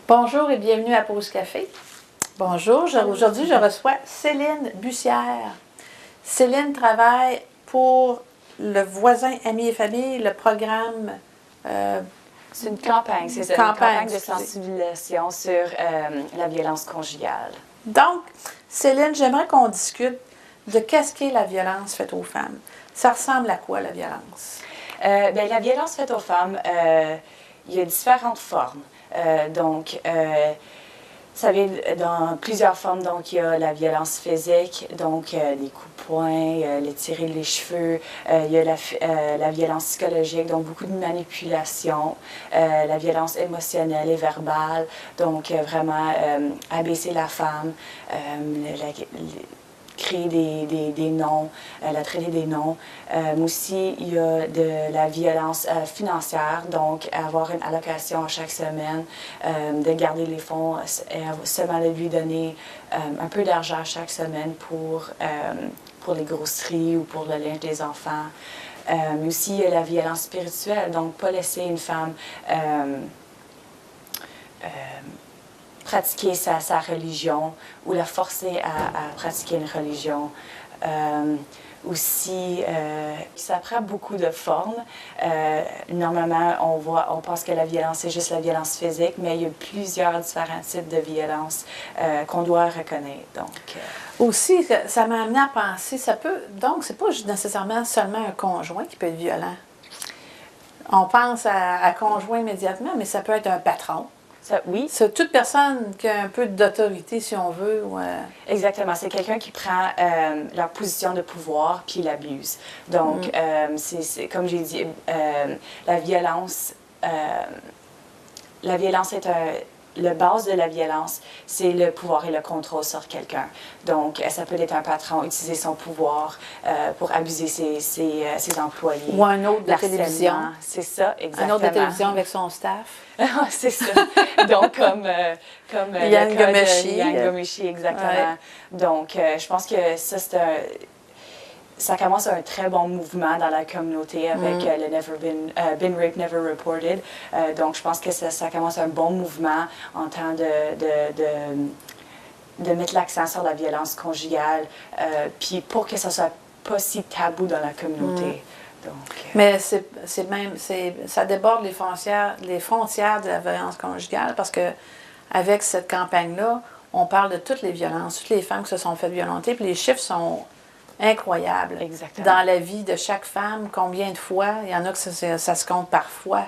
Bonjour et bienvenue à Pause Café. Bonjour, aujourd'hui je reçois Céline Bussière. Céline travaille pour le Voisin, Amis et Famille, le programme... c'est une campagne, c'est ça, une campagne de sensibilisation sur la violence conjugale. Donc, Céline, j'aimerais qu'on discute de qu'est-ce qu'est la violence faite aux femmes. Ça ressemble à quoi, la violence? Bien, la violence faite aux femmes, il y a différentes formes. Vous savez, dans plusieurs formes, donc il y a la violence physique, donc les coups de poing, les tirer les cheveux, il y a la violence psychologique, donc beaucoup de manipulation, la violence émotionnelle et verbale, donc vraiment abaisser la femme, créer des noms, la traiter des noms. Aussi, il y a de la violence financière, donc avoir une allocation à chaque semaine, de garder les fonds, seulement de lui donner un peu d'argent chaque semaine pour les grosseries ou pour le linge des enfants. Mais aussi, il y a la violence spirituelle, donc pas laisser une femme pratiquer sa religion ou la forcer à pratiquer une religion. Aussi, ça prend beaucoup de formes. Normalement, on pense que la violence, c'est juste la violence physique, mais il y a plusieurs différents types de violence qu'on doit reconnaître. Donc, Aussi, ça m'a amené à penser, donc, c'est pas nécessairement seulement un conjoint qui peut être violent. On pense à conjoint immédiatement, mais ça peut être un patron. Oui. C'est toute personne qui a un peu d'autorité, si on veut. Exactement. C'est quelqu'un qui prend leur position de pouvoir puis l'abuse. Donc, c'est comme j'ai dit, la violence est le base de la violence, c'est le pouvoir et le contrôle sur quelqu'un. Donc, ça peut être un patron, utiliser son pouvoir pour abuser ses employés. Ou un autre de télévision. C'est ça, exactement. Un autre de télévision avec son staff. C'est ça. Donc, comme Yann Ghomeshi. Yann Ghomeshi, exactement. Ouais. Donc, je pense que ça commence un très bon mouvement dans la communauté avec le Never Been Raped, Never Reported. Donc, je pense que ça commence un bon mouvement en temps de mettre l'accent sur la violence conjugale, puis pour que ça soit pas si tabou dans la communauté. Donc, mais ça déborde les frontières de la violence conjugale parce que avec cette campagne-là, on parle de toutes les violences, toutes les femmes qui se sont faites violenter, puis les chiffres sont incroyable. Exactement. Dans la vie de chaque femme, combien de fois? Il y en a que ça se compte par fois.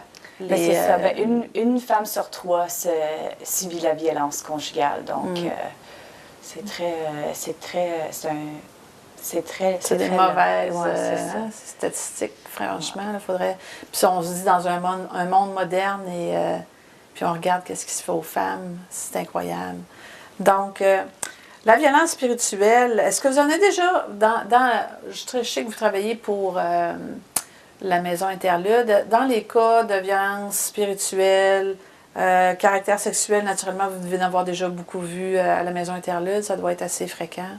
C'est ça. Une femme sur trois subit la violence conjugale. Donc, c'est des mauvaises statistiques, franchement. Il faudrait... Puis on se dit dans un monde moderne, puis on regarde qu'est-ce qui se fait aux femmes. C'est incroyable. Donc... la violence spirituelle, est-ce que vous en avez déjà, je sais que vous travaillez pour la Maison Interlude, dans les cas de violence spirituelle, caractère sexuel, naturellement, vous devez en avoir déjà beaucoup vu à la Maison Interlude, ça doit être assez fréquent.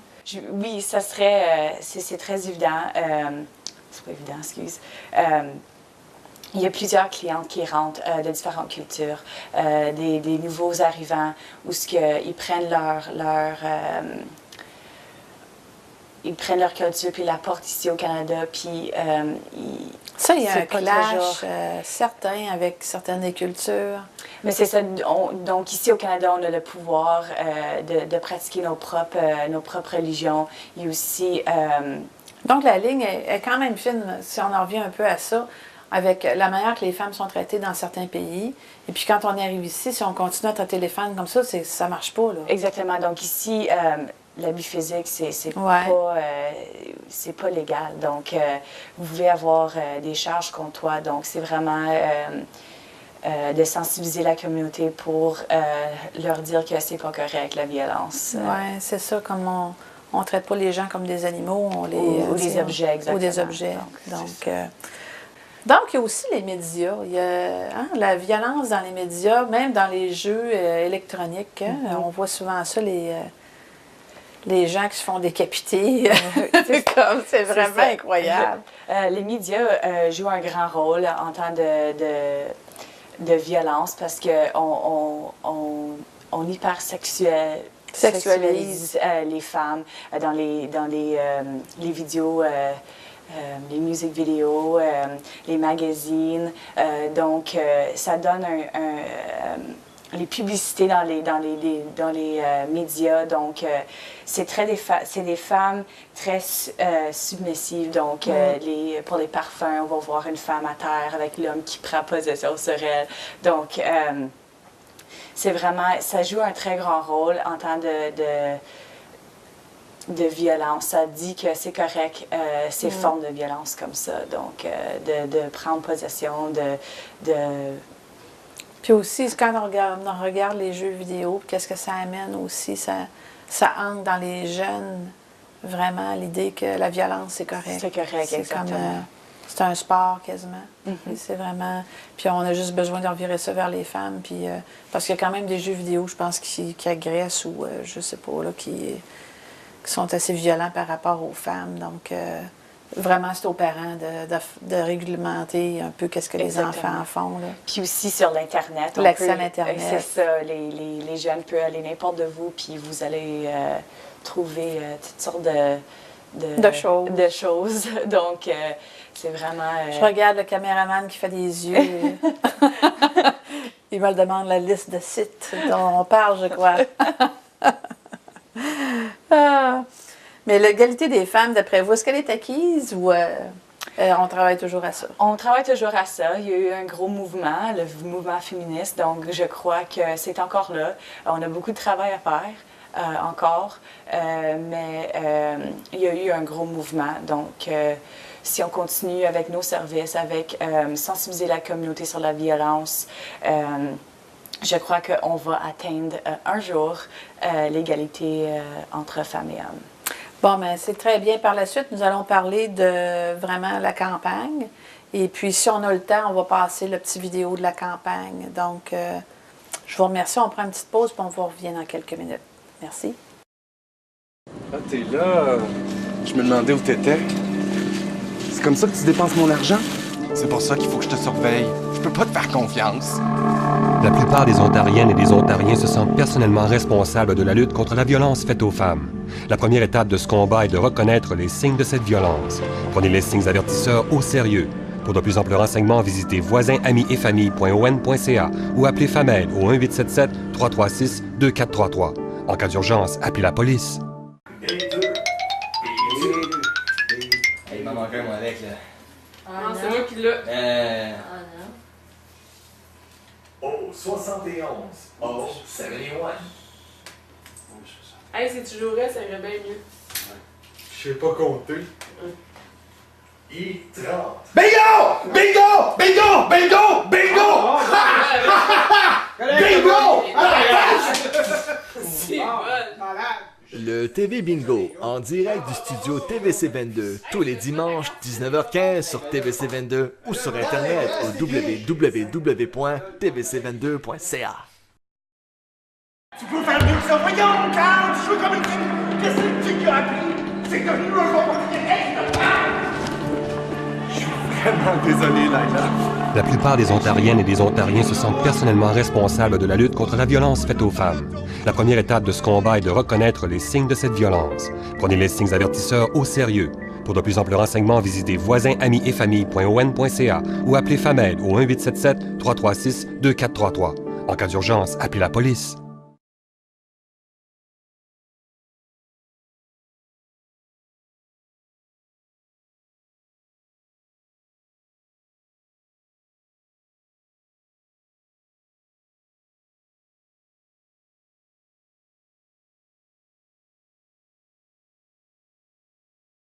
Oui, ça serait, c'est très évident, c'est pas évident, excuse. Il y a plusieurs clientes qui rentrent de différentes cultures, des nouveaux arrivants, où ils prennent leur culture, puis la portent ici au Canada, puis ça, il y a un collage certain avec certaines cultures. Mais c'est ça. Donc, ici au Canada, on a le pouvoir de pratiquer nos propres religions. Il y a aussi... Donc, la ligne est quand même fine, si on en revient un peu à ça, avec la manière que les femmes sont traitées dans certains pays. Et puis quand on arrive ici, si on continue à traiter les femmes comme ça ne marche pas. Là. Exactement. Donc ici, l'abus physique, c'est pas légal. Donc, vous pouvez avoir des charges contre toi. Donc, c'est vraiment de sensibiliser la communauté pour leur dire que c'est pas correct, la violence. Oui, c'est ça, comme on traite pas les gens comme des animaux, on les... Ou des objets, exactement. Ou des objets. Donc, il y a aussi les médias. Il y a la violence dans les médias, même dans les jeux électroniques. On voit souvent ça, les gens qui se font décapiter. C'est vraiment incroyable. Les médias jouent un grand rôle en temps de violence parce qu'on sexualise les femmes dans les vidéos, les musiques vidéo, les magazines. Donc, ça donne les publicités dans les médias. Donc, c'est des femmes très submissives. Donc, pour les parfums, on va voir une femme à terre avec l'homme qui prend possession sur elle. Donc, c'est vraiment, ça joue un très grand rôle en temps de violence. Ça dit que c'est correct, ces formes de violence comme ça. Donc, de prendre possession, Puis aussi, quand on regarde les jeux vidéo, qu'est-ce que ça amène aussi? Ça ancre dans les jeunes vraiment l'idée que la violence, c'est correct. C'est correct, exactement. C'est un sport quasiment. C'est vraiment... Puis on a juste besoin de revirer ça vers les femmes. Puis, parce qu'il y a quand même des jeux vidéo, je pense, qui agressent ou, je sais pas, là, qui sont assez violents par rapport aux femmes. Donc, vraiment, c'est aux parents de réglementer un peu qu'est-ce que les enfants font. Là. Puis aussi sur l'Internet. L'accès à l'Internet. C'est ça. Les jeunes peuvent aller n'importe où, puis vous allez trouver toutes sortes de choses. Donc, c'est vraiment... Je regarde le caméraman qui fait des yeux. Il me demande la liste de sites dont on parle, je crois. Mais l'égalité des femmes, d'après vous, est-ce qu'elle est acquise ou on travaille toujours à ça? On travaille toujours à ça. Il y a eu un gros mouvement, le mouvement féministe, donc je crois que c'est encore là. On a beaucoup de travail à faire encore, mais il y a eu un gros mouvement. Donc, si on continue avec nos services, avec sensibiliser la communauté sur la violence, je crois qu'on va atteindre un jour l'égalité entre femmes et hommes. Bon, mais c'est très bien. Par la suite, nous allons parler de vraiment la campagne. Et puis, si on a le temps, on va passer le petit vidéo de la campagne. Donc, je vous remercie. On prend une petite pause, puis on vous revient dans quelques minutes. Merci. Ah, t'es là. Je me demandais où t'étais. C'est comme ça que tu dépenses mon argent? C'est pour ça qu'il faut que je te surveille. Je peux pas te faire confiance. La plupart des Ontariennes et des Ontariens se sentent personnellement responsables de la lutte contre la violence faite aux femmes. La première étape de ce combat est de reconnaître les signes de cette violence. Prenez les signes avertisseurs au sérieux. Pour de plus amples renseignements, visitez voisins-amis-et-famille.on.ca ou appelez FAMED au 1-877-336-2433. En cas d'urgence, appelez la police. Il m'en manque un, moi, avec, là. Non, c'est moi qui l'ai. Oh, 71. Oh, 71. Hey, si tu jouerais, ça irait bien mieux. Je sais pas compter. I30. Bingo! Bingo! Bingo! Bingo! Bingo! Bingo! C'est bon. Le TV Bingo, en direct du studio TVC22, tous les dimanches 19h15 sur TVC22 ou sur Internet au www.tvc22.ca. Tu peux faire mieux que ça. Voyons, Carl, tu joues comme une... Qu'est-ce que tu as appris? C'est devenu un jour Je suis vraiment désolé, Laila. La plupart des Ontariennes et des Ontariens se sentent personnellement responsables de la lutte contre la violence faite aux femmes. La première étape de ce combat est de reconnaître les signes de cette violence. Prenez les signes avertisseurs au sérieux. Pour de plus amples renseignements, visitez voisins-amis-et-famille.on.ca ou appelez FAMED au 1-877-336-2433. En cas d'urgence, appelez la police.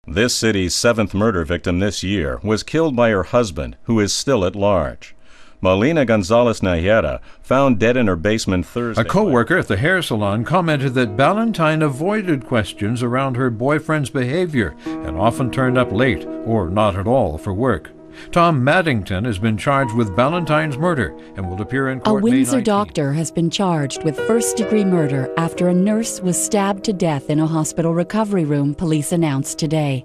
This city's 7th murder victim this year was killed by her husband, who is still at large. Molina Gonzalez Nayera, found dead in her basement Thursday. A co-worker at the hair salon commented that Ballantyne avoided questions around her boyfriend's behavior and often turned up late or not at all for work. Tom Maddington has been charged with Ballantyne's murder and will appear in court May 19th. A Windsor 19th. doctor has been charged with first-degree murder after a nurse was stabbed to death in a hospital recovery room, police announced today.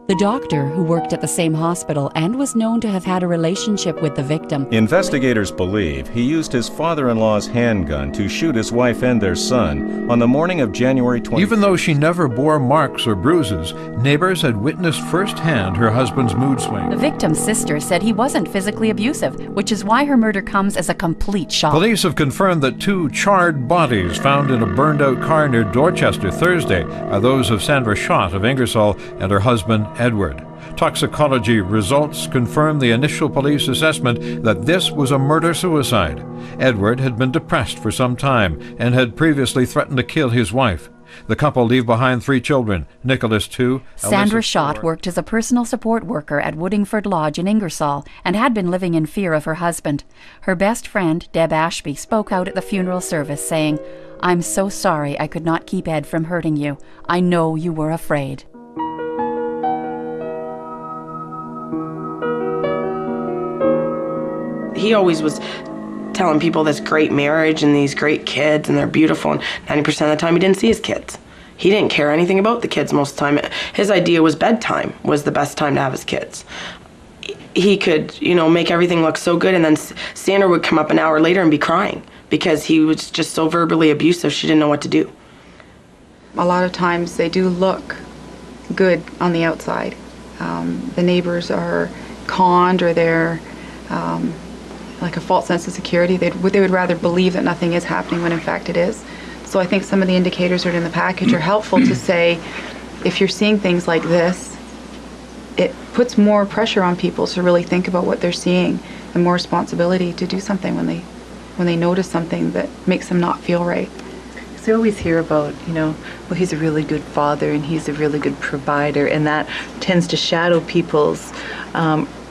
The doctor, who worked at the same hospital and was known to have had a relationship with the victim. Investigators believe he used his father-in-law's handgun to shoot his wife and their son on the morning of January 20th. Even though she never bore marks or bruises, neighbors had witnessed firsthand her husband's mood swing. The victim's sister said he wasn't physically abusive, which is why her murder comes as a complete shock. Police have confirmed that 2 charred bodies found in a burned-out car near Dorchester Thursday are those of Sandra Schott of Ingersoll and her husband, Edward. Toxicology results confirm the initial police assessment that this was a murder-suicide. Edward had been depressed for some time and had previously threatened to kill his wife. The couple leave behind 3 children, Nicholas 2, Sandra Schott worked as a personal support worker at Woodingford Lodge in Ingersoll and had been living in fear of her husband. Her best friend, Deb Ashby, spoke out at the funeral service saying, "I'm so sorry I could not keep Ed from hurting you. I know you were afraid." He always was telling people this great marriage and these great kids and they're beautiful, and 90% of the time he didn't see his kids. He didn't care anything about the kids most of the time. His idea was bedtime was the best time to have his kids. He could, make everything look so good, and then Sandra would come up an hour later and be crying because he was just so verbally abusive she didn't know what to do. A lot of times they do look good on the outside. The neighbors are conned, or they're like a false sense of security. They would rather believe that nothing is happening when in fact it is. So I think some of the indicators that are in the package are helpful to say, if you're seeing things like this, it puts more pressure on people to really think about what they're seeing and more responsibility to do something when they notice something that makes them not feel right. They always hear about, well, he's a really good father and he's a really good provider, and that tends to shadow people's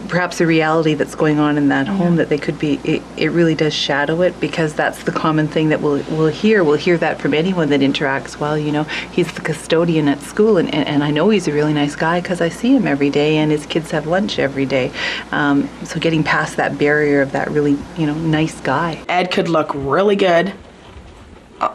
perhaps the reality that's going on in that home, that they could be, it really does shadow it, because that's the common thing that we'll hear. We'll hear that from anyone that interacts. Well, he's the custodian at school, and I know he's a really nice guy because I see him every day, and his kids have lunch every day. So getting past that barrier of that really, nice guy. Ed could look really good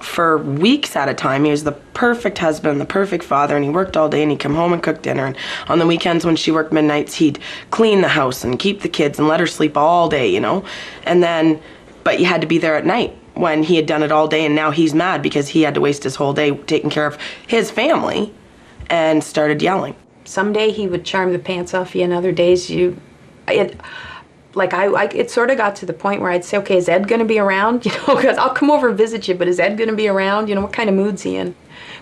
for weeks at a time. He was the perfect husband, the perfect father, and he worked all day, and he'd come home and cook dinner, and on the weekends when she worked midnights, he'd clean the house and keep the kids and let her sleep all day, and then, but you had to be there at night when he had done it all day, and now he's mad because he had to waste his whole day taking care of his family, and started yelling. Someday he would charm the pants off you, and other days it sort of got to the point where I'd say, okay, is Ed going to be around? Because I'll come over and visit you, but is Ed going to be around? What kind of mood's he in?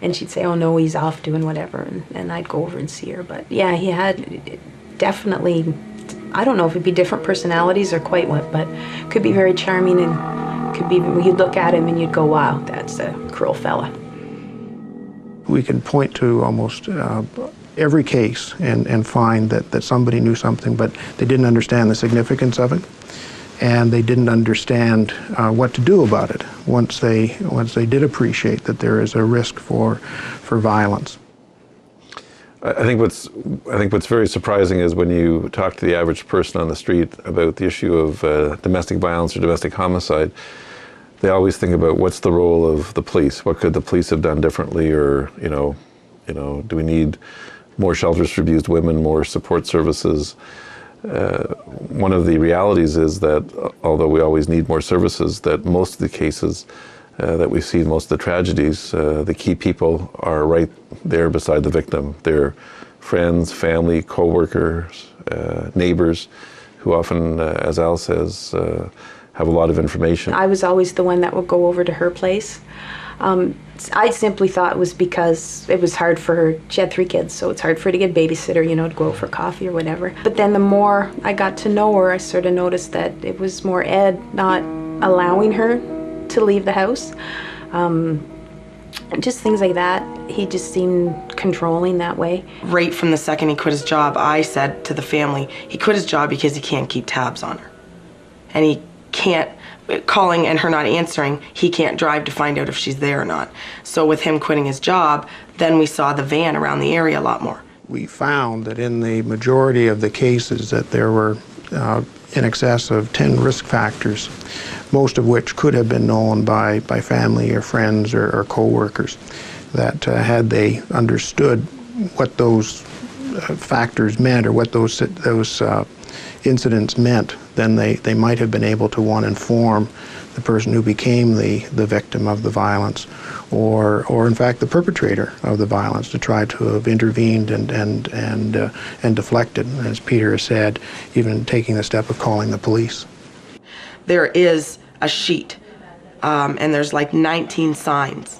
And she'd say, oh no, he's off doing whatever, and I'd go over and see her. But yeah, he had definitely, I don't know if it'd be different personalities or quite what, but could be very charming, and could be, you'd look at him and you'd go, wow, that's a cruel fella. We can point to almost every case and find that somebody knew something, but they didn't understand the significance of it, and they didn't understand what to do about it once they did appreciate that there is a risk for violence. I think what's very surprising is when you talk to the average person on the street about the issue of domestic violence or domestic homicide, they always think about what's the role of the police, what could the police have done differently, or do we need more shelters for abused women, more support services. One of the realities is that although we always need more services, that most of the cases that we see, most of the tragedies, the key people are right there beside the victim. They're friends, family, co-workers, neighbors, who often, as Al says, have a lot of information. I was always the one that would go over to her place. I simply thought it was because it was hard for her. She had 3 kids, so it's hard for her to get a babysitter, to go out for coffee or whatever. But then the more I got to know her, I sort of noticed that it was more Ed not allowing her to leave the house. Just things like that. He just seemed controlling that way. Right from the second he quit his job, I said to the family, he quit his job because he can't keep tabs on her. And he can't, calling and her not answering, he can't drive to find out if she's there or not. So with him quitting his job, then we saw the van around the area a lot more. We found that in the majority of the cases that there were in excess of 10 risk factors, most of which could have been known by family or friends or co-workers, that had they understood what those factors meant or what those incidents meant, then they might have been able to, one, inform the person who became the victim of the violence, or in fact the perpetrator of the violence, to try to have intervened and deflected, as Peter has said, even taking the step of calling the police. There is a sheet, and there's like 19 signs,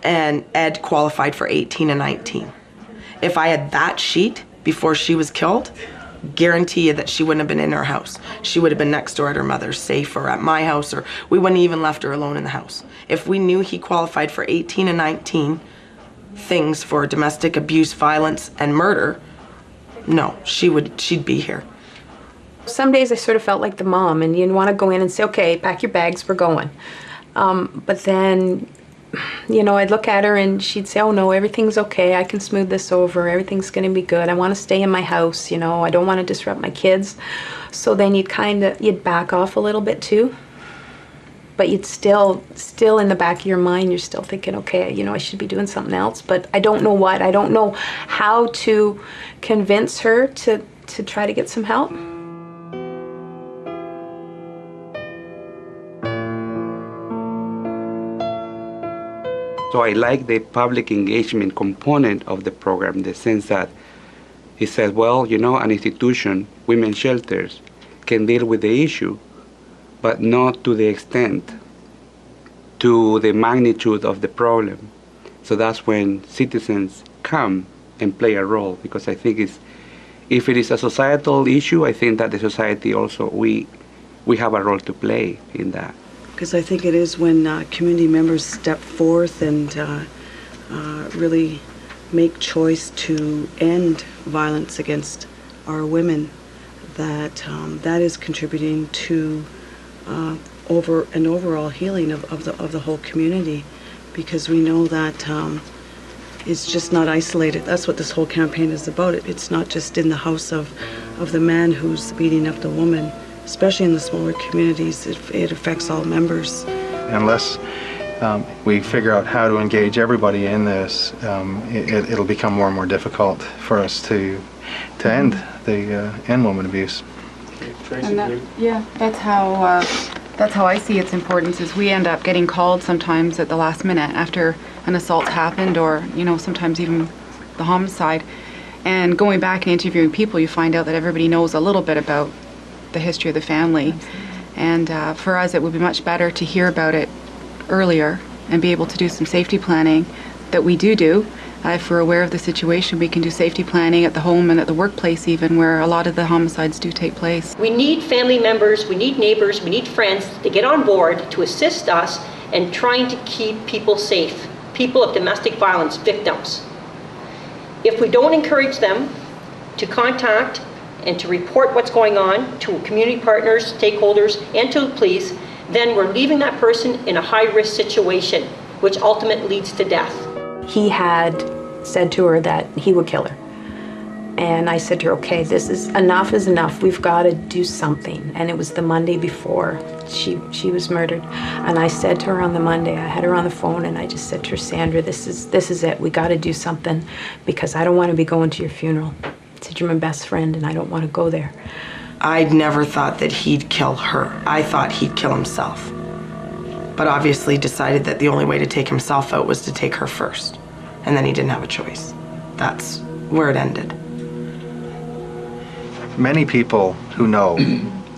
and Ed qualified for 18 and 19. If I had that sheet before she was killed, guarantee you that she wouldn't have been in her house. She would have been next door at her mother's, safe, or at my house, or we wouldn't even left her alone in the house. If we knew he qualified for 18 and 19 things for domestic abuse, violence, and murder, no, she'd be here. Some days I sort of felt like the mom, and you'd want to go in and say, okay, pack your bags, we're going. But then, you know, I'd look at her and she'd say, oh no, everything's okay, I can smooth this over, everything's going to be good, I want to stay in my house, you know, I don't want to disrupt my kids. So then you'd back off a little bit too. But you'd still in the back of your mind, you're still thinking, okay, you know, I should be doing something else, but I don't know what. I don't know how to convince her to try to get some help. So I like the public engagement component of the program, in the sense that he said, well, you know, an institution, women's shelters, can deal with the issue, but not to the extent, to the magnitude of the problem. So that's when citizens come and play a role, because I think if it is a societal issue, I think that the society also, we have a role to play in that. Because I think it is when community members step forth and really make choice to end violence against our women, that that is contributing to an overall healing of the whole community, because we know that it's just not isolated. That's what this whole campaign is about. It's not just in the house of the man who's beating up the woman. Especially in the smaller communities, it affects all members. Unless we figure out how to engage everybody in this, it'll become more and more difficult for us to end women abuse. And that's how I see its importance. Is we end up getting called sometimes at the last minute after an assault happened, or you know, sometimes even the homicide. And going back and interviewing people, you find out that everybody knows a little bit about the history of the family. And for us, it would be much better to hear about it earlier and be able to do some safety planning that we do. If we're aware of the situation, we can do safety planning at the home and at the workplace even, where a lot of the homicides do take place. We need family members, we need neighbors, we need friends to get on board to assist us in trying to keep people safe, people of domestic violence victims. If we don't encourage them to contact and to report what's going on to community partners, stakeholders, and to the police, then we're leaving that person in a high-risk situation, which ultimately leads to death. He had said to her that he would kill her. And I said to her, okay, enough is enough. We've got to do something. And it was the Monday before she was murdered. And I said to her on the Monday, I had her on the phone, and I just said to her, Sandra, this is it. We got to do something, because I don't want to be going to your funeral. I said, you're my best friend, and I don't want to go there. I'd never thought that he'd kill her. I thought he'd kill himself. But obviously decided that the only way to take himself out was to take her first. And then he didn't have a choice. That's where it ended. Many people who know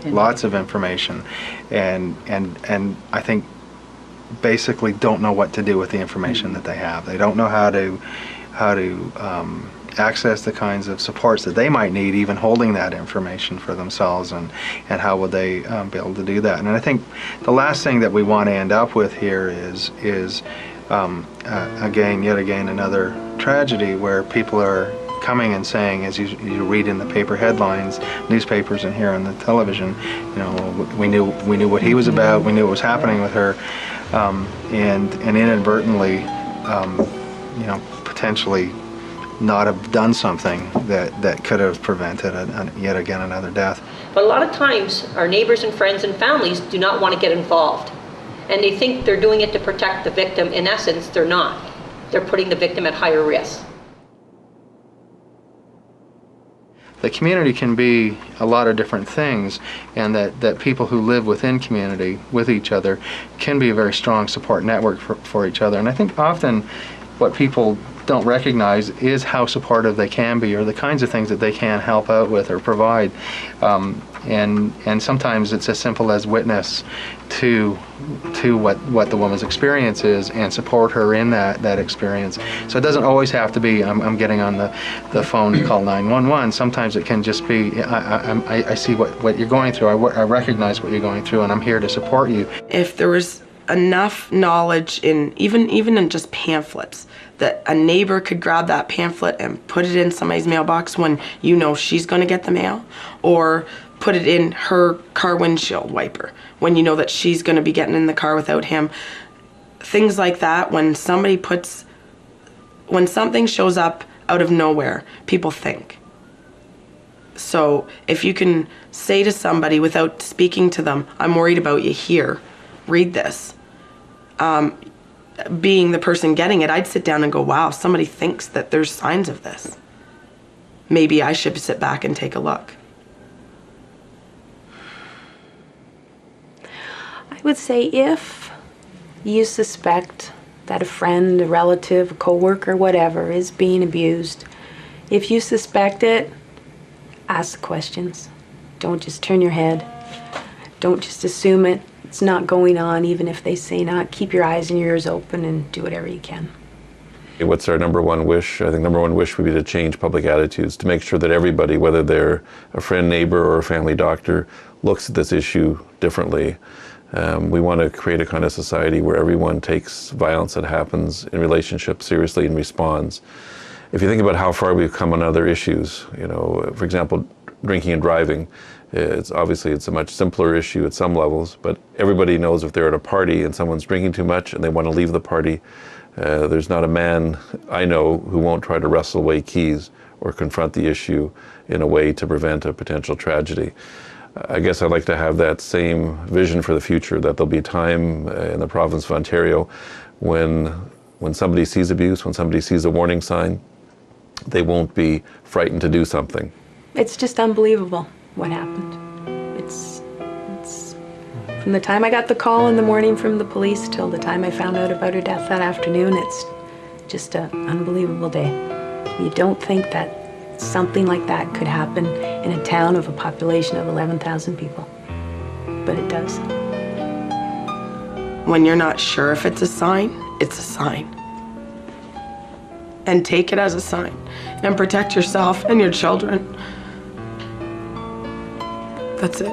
lots of information and I think basically don't know what to do with the information that they have. They don't know how to access the kinds of supports that they might need, even holding that information for themselves, and how would they be able to do that. And I think the last thing that we want to end up with here is yet again another tragedy where people are coming and saying, as you read in the paper headlines, newspapers, and hear on the television, you know, we knew what he was about, we knew what was happening with her, and inadvertently, you know, potentially not have done something that could have prevented yet again another death. But a lot of times, our neighbors and friends and families do not want to get involved. And they think they're doing it to protect the victim. In essence, they're not. They're putting the victim at higher risk. The community can be a lot of different things, and that people who live within community with each other can be a very strong support network for each other. And I think often what people don't recognize is how supportive they can be, or the kinds of things that they can help out with or provide. And sometimes it's as simple as witness to what the woman's experience is and support her in that experience. So it doesn't always have to be I'm getting on the phone to call 911. Sometimes it can just be I see what you're going through, I recognize what you're going through, and I'm here to support you. If there was enough knowledge in even in just pamphlets, that a neighbor could grab that pamphlet and put it in somebody's mailbox when you know she's going to get the mail, or put it in her car windshield wiper when you know that she's going to be getting in the car without him. Things like that, when something shows up out of nowhere, people think. So if you can say to somebody without speaking to them, I'm worried about you here, read this. Being the person getting it, I'd sit down and go, wow, somebody thinks that there's signs of this. Maybe I should sit back and take a look. I would say if you suspect that a friend, a relative, a coworker, whatever, is being abused, if you suspect it, ask the questions. Don't just turn your head. Don't just assume it's not going on, even if they say not. Keep your eyes and your ears open and do whatever you can. What's our number one wish? I think number one wish would be to change public attitudes, to make sure that everybody, whether they're a friend, neighbor, or a family doctor, looks at this issue differently. We want to create a kind of society where everyone takes violence that happens in relationships seriously and responds. If you think about how far we've come on other issues, you know, for example, drinking and driving, it's a much simpler issue at some levels, but everybody knows if they're at a party and someone's drinking too much and they want to leave the party, there's not a man I know who won't try to wrestle away keys or confront the issue in a way to prevent a potential tragedy. I guess I'd like to have that same vision for the future, that there'll be a time in the province of Ontario when somebody sees abuse, when somebody sees a warning sign, they won't be frightened to do something. It's just unbelievable what happened. It's from the time I got the call in the morning from the police till the time I found out about her death that afternoon, it's just an unbelievable day. You don't think that something like that could happen in a town of a population of 11,000 people, but it does. When you're not sure if it's a sign, it's a sign. And take it as a sign, and protect yourself and your children. That's it.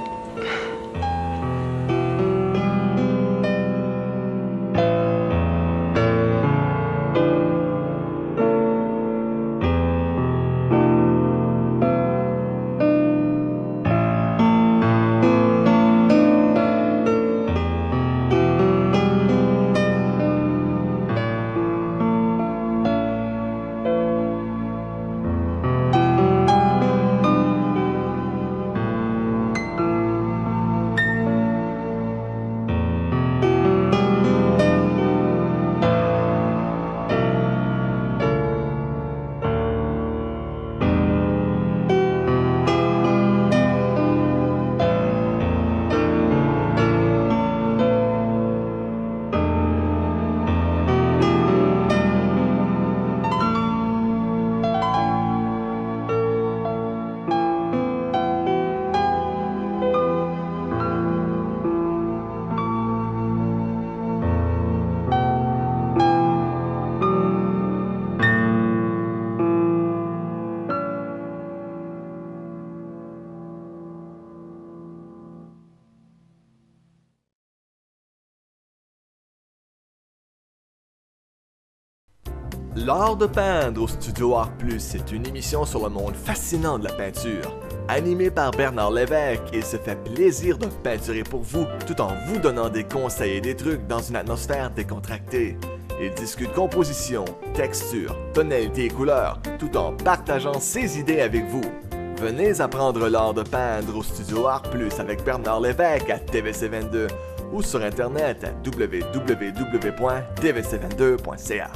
L'art de peindre au Studio Art Plus est une émission sur le monde fascinant de la peinture. Animé par Bernard Lévesque, il se fait plaisir de peinturer pour vous tout en vous donnant des conseils et des trucs dans une atmosphère décontractée. Il discute composition, texture, tonalité et couleurs tout en partageant ses idées avec vous. Venez apprendre l'art de peindre au Studio Art Plus avec Bernard Lévesque à TVC22 ou sur internet à www.tvc22.ca.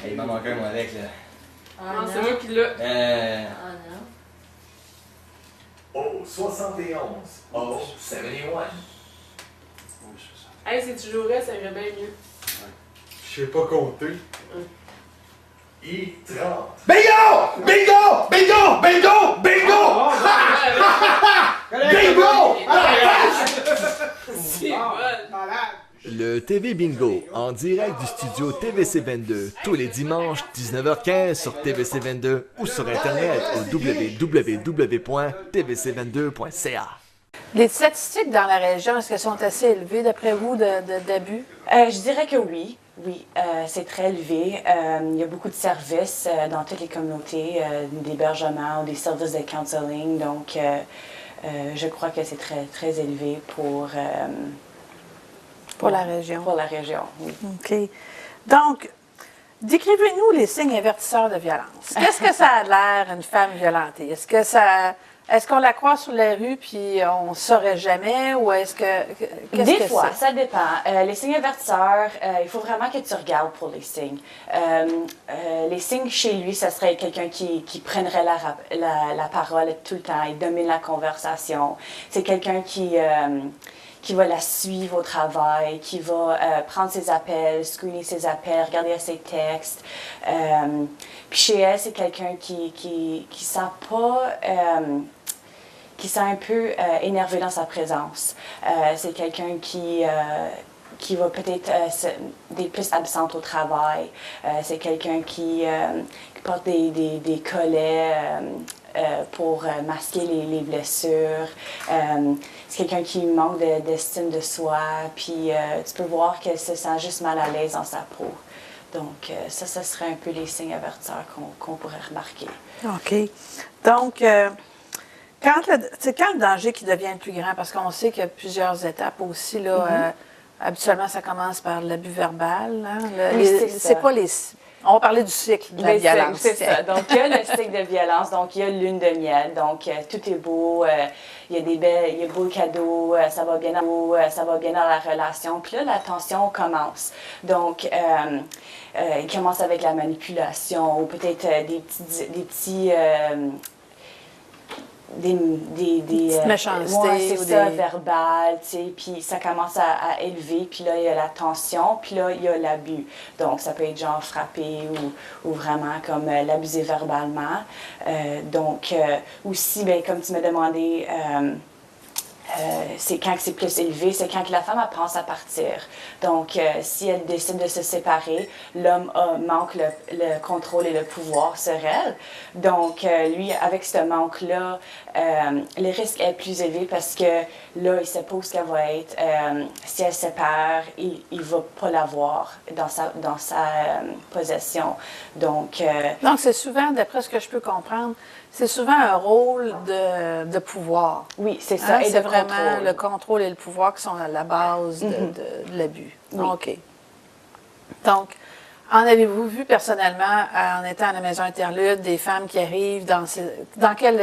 Il m'a manqué un mot avec, là. Non, c'est moi qui l'ai. Oh, 71. Oh, 71. Hey, si tu jouerais, ça irait bien mieux. Je sais pas compter. I30. Bingo! Bingo! Bingo! Bingo! Bingo! Bingo! C'est bon. Le TV Bingo, en direct du studio TVC22, tous les dimanches 19h15 sur TVC22 ou sur internet au www.tvc22.ca. Les statistiques dans la région, est-ce qu'elles sont assez élevées d'après vous d'abus? Je dirais que oui. Oui, c'est très élevé. Il y a beaucoup de services dans toutes les communautés, d'hébergement ou des services de counseling. Donc, je crois que c'est très, très élevé pour la région. Pour la région, oui. OK. Donc, décrivez-nous les signes avertisseurs de violence. Qu'est-ce que ça a l'air, une femme violentée? Est-ce qu'on la croise sur la rue puis on ne saurait jamais ou est-ce que... Des fois, ça dépend. Les signes avertisseurs, il faut vraiment que tu regardes pour les signes. Les signes chez lui, ça serait quelqu'un qui prendrait la parole tout le temps, il domine la conversation. C'est quelqu'un qui va la suivre au travail, qui va prendre ses appels, screener ses appels, regarder ses textes. Puis chez elle, c'est quelqu'un qui sent pas... qui sent un peu énervé dans sa présence. C'est quelqu'un qui va peut-être être plus absente au travail. C'est quelqu'un qui porte des collets pour masquer les blessures. C'est quelqu'un qui manque d'estime de soi. Puis tu peux voir qu'elle se sent juste mal à l'aise dans sa peau. Donc ça serait un peu les signes avertisseurs qu'on pourrait remarquer. OK. Donc... c'est quand le danger qui devient le plus grand? Parce qu'on sait qu'il y a plusieurs étapes aussi. Là, habituellement, ça commence par l'abus verbal. Hein? C'est quoi les... On va parler du cycle de la violence. C'est ça. Donc, il y a le cycle de violence. Donc, il y a lune de miel. Donc, tout est beau. Il y a il y a beaux cadeaux. Ça va bien dans la relation. Puis là, la tension commence. Donc, il commence avec la manipulation ou peut-être des petits petites méchancetés. Ouais, c'est ça, verbal, tu sais, puis ça commence à élever, puis là, il y a la tension, puis là, il y a l'abus. Donc, ça peut être genre frapper ou vraiment comme l'abuser verbalement. Donc, aussi, bien, comme tu m'as demandé, c'est quand c'est plus élevé, c'est quand la femme elle pense à partir. Donc, si elle décide de se séparer, l'homme manque le contrôle et le pouvoir sur elle. Donc, lui, avec ce manque-là, le risque est plus élevé parce que là, il suppose qu'elle va être, si elle se sépare, il ne va pas l'avoir dans sa possession. Donc, c'est souvent, d'après ce que je peux comprendre, c'est souvent un rôle de pouvoir. Oui, c'est ça. Et c'est vraiment le contrôle et le pouvoir qui sont à la base de l'abus. Oui. OK. Donc, en avez-vous vu personnellement, en étant à la maison interlude, des femmes qui arrivent dans quel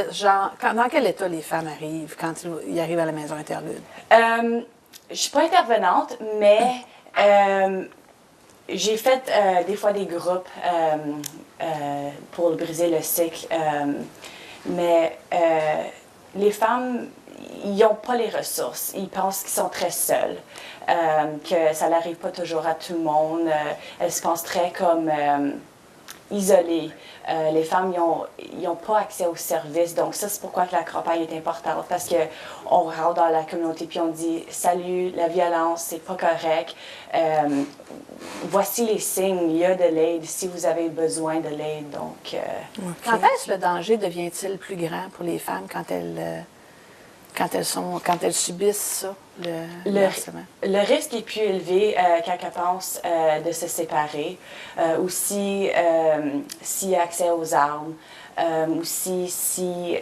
état les femmes arrivent quand ils arrivent à la maison interlude? Je ne suis pas intervenante, mais j'ai fait des fois des groupes pour briser le cycle. Mais les femmes, ils n'ont pas les ressources. Ils pensent qu'ils sont très seuls, que ça n'arrive pas toujours à tout le monde. Elles se pensent très comme isolées. Les femmes, ils n'ont pas accès aux services. Donc ça, c'est pourquoi que la campagne est importante. Parce qu'on rentre dans la communauté puis on dit « Salut, la violence, c'est pas correct. Voici les signes, il y a de l'aide si vous avez besoin de l'aide. » Donc, Quand est-ce que le danger devient-il plus grand pour les femmes quand elles quand elles subissent ça, le harcèlement? Le risque est plus élevé quand elles pensent de se séparer, ou s'il y a accès aux armes, ou si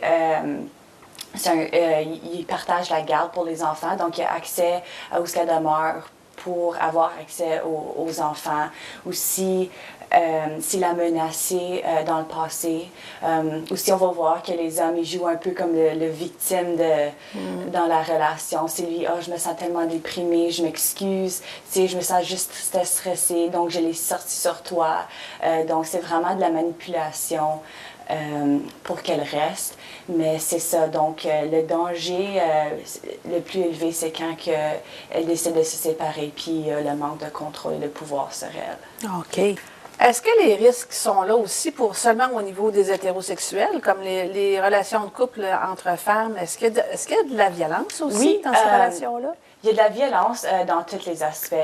ils partagent la garde pour les enfants, donc il y a accès à où ce qu'elle demeure pour avoir accès aux enfants, ou s'il a menacé dans le passé, ou si on va voir que les hommes ils jouent un peu comme le victime dans la relation. C'est lui, je me sens tellement déprimée, je m'excuse, je me sens juste stressée, donc je l'ai sorti sur toi. Donc c'est vraiment de la manipulation. Pour qu'elle reste. Mais c'est ça, donc le danger le plus élevé, c'est quand elle décide de se séparer, puis le manque de contrôle et de pouvoir sur elle. OK. Est-ce que les risques sont là aussi pour seulement au niveau des hétérosexuels, comme les relations de couple entre femmes? Est-ce qu'il y a de la violence aussi dans ces relations-là? Il y a de la violence dans tous les aspects.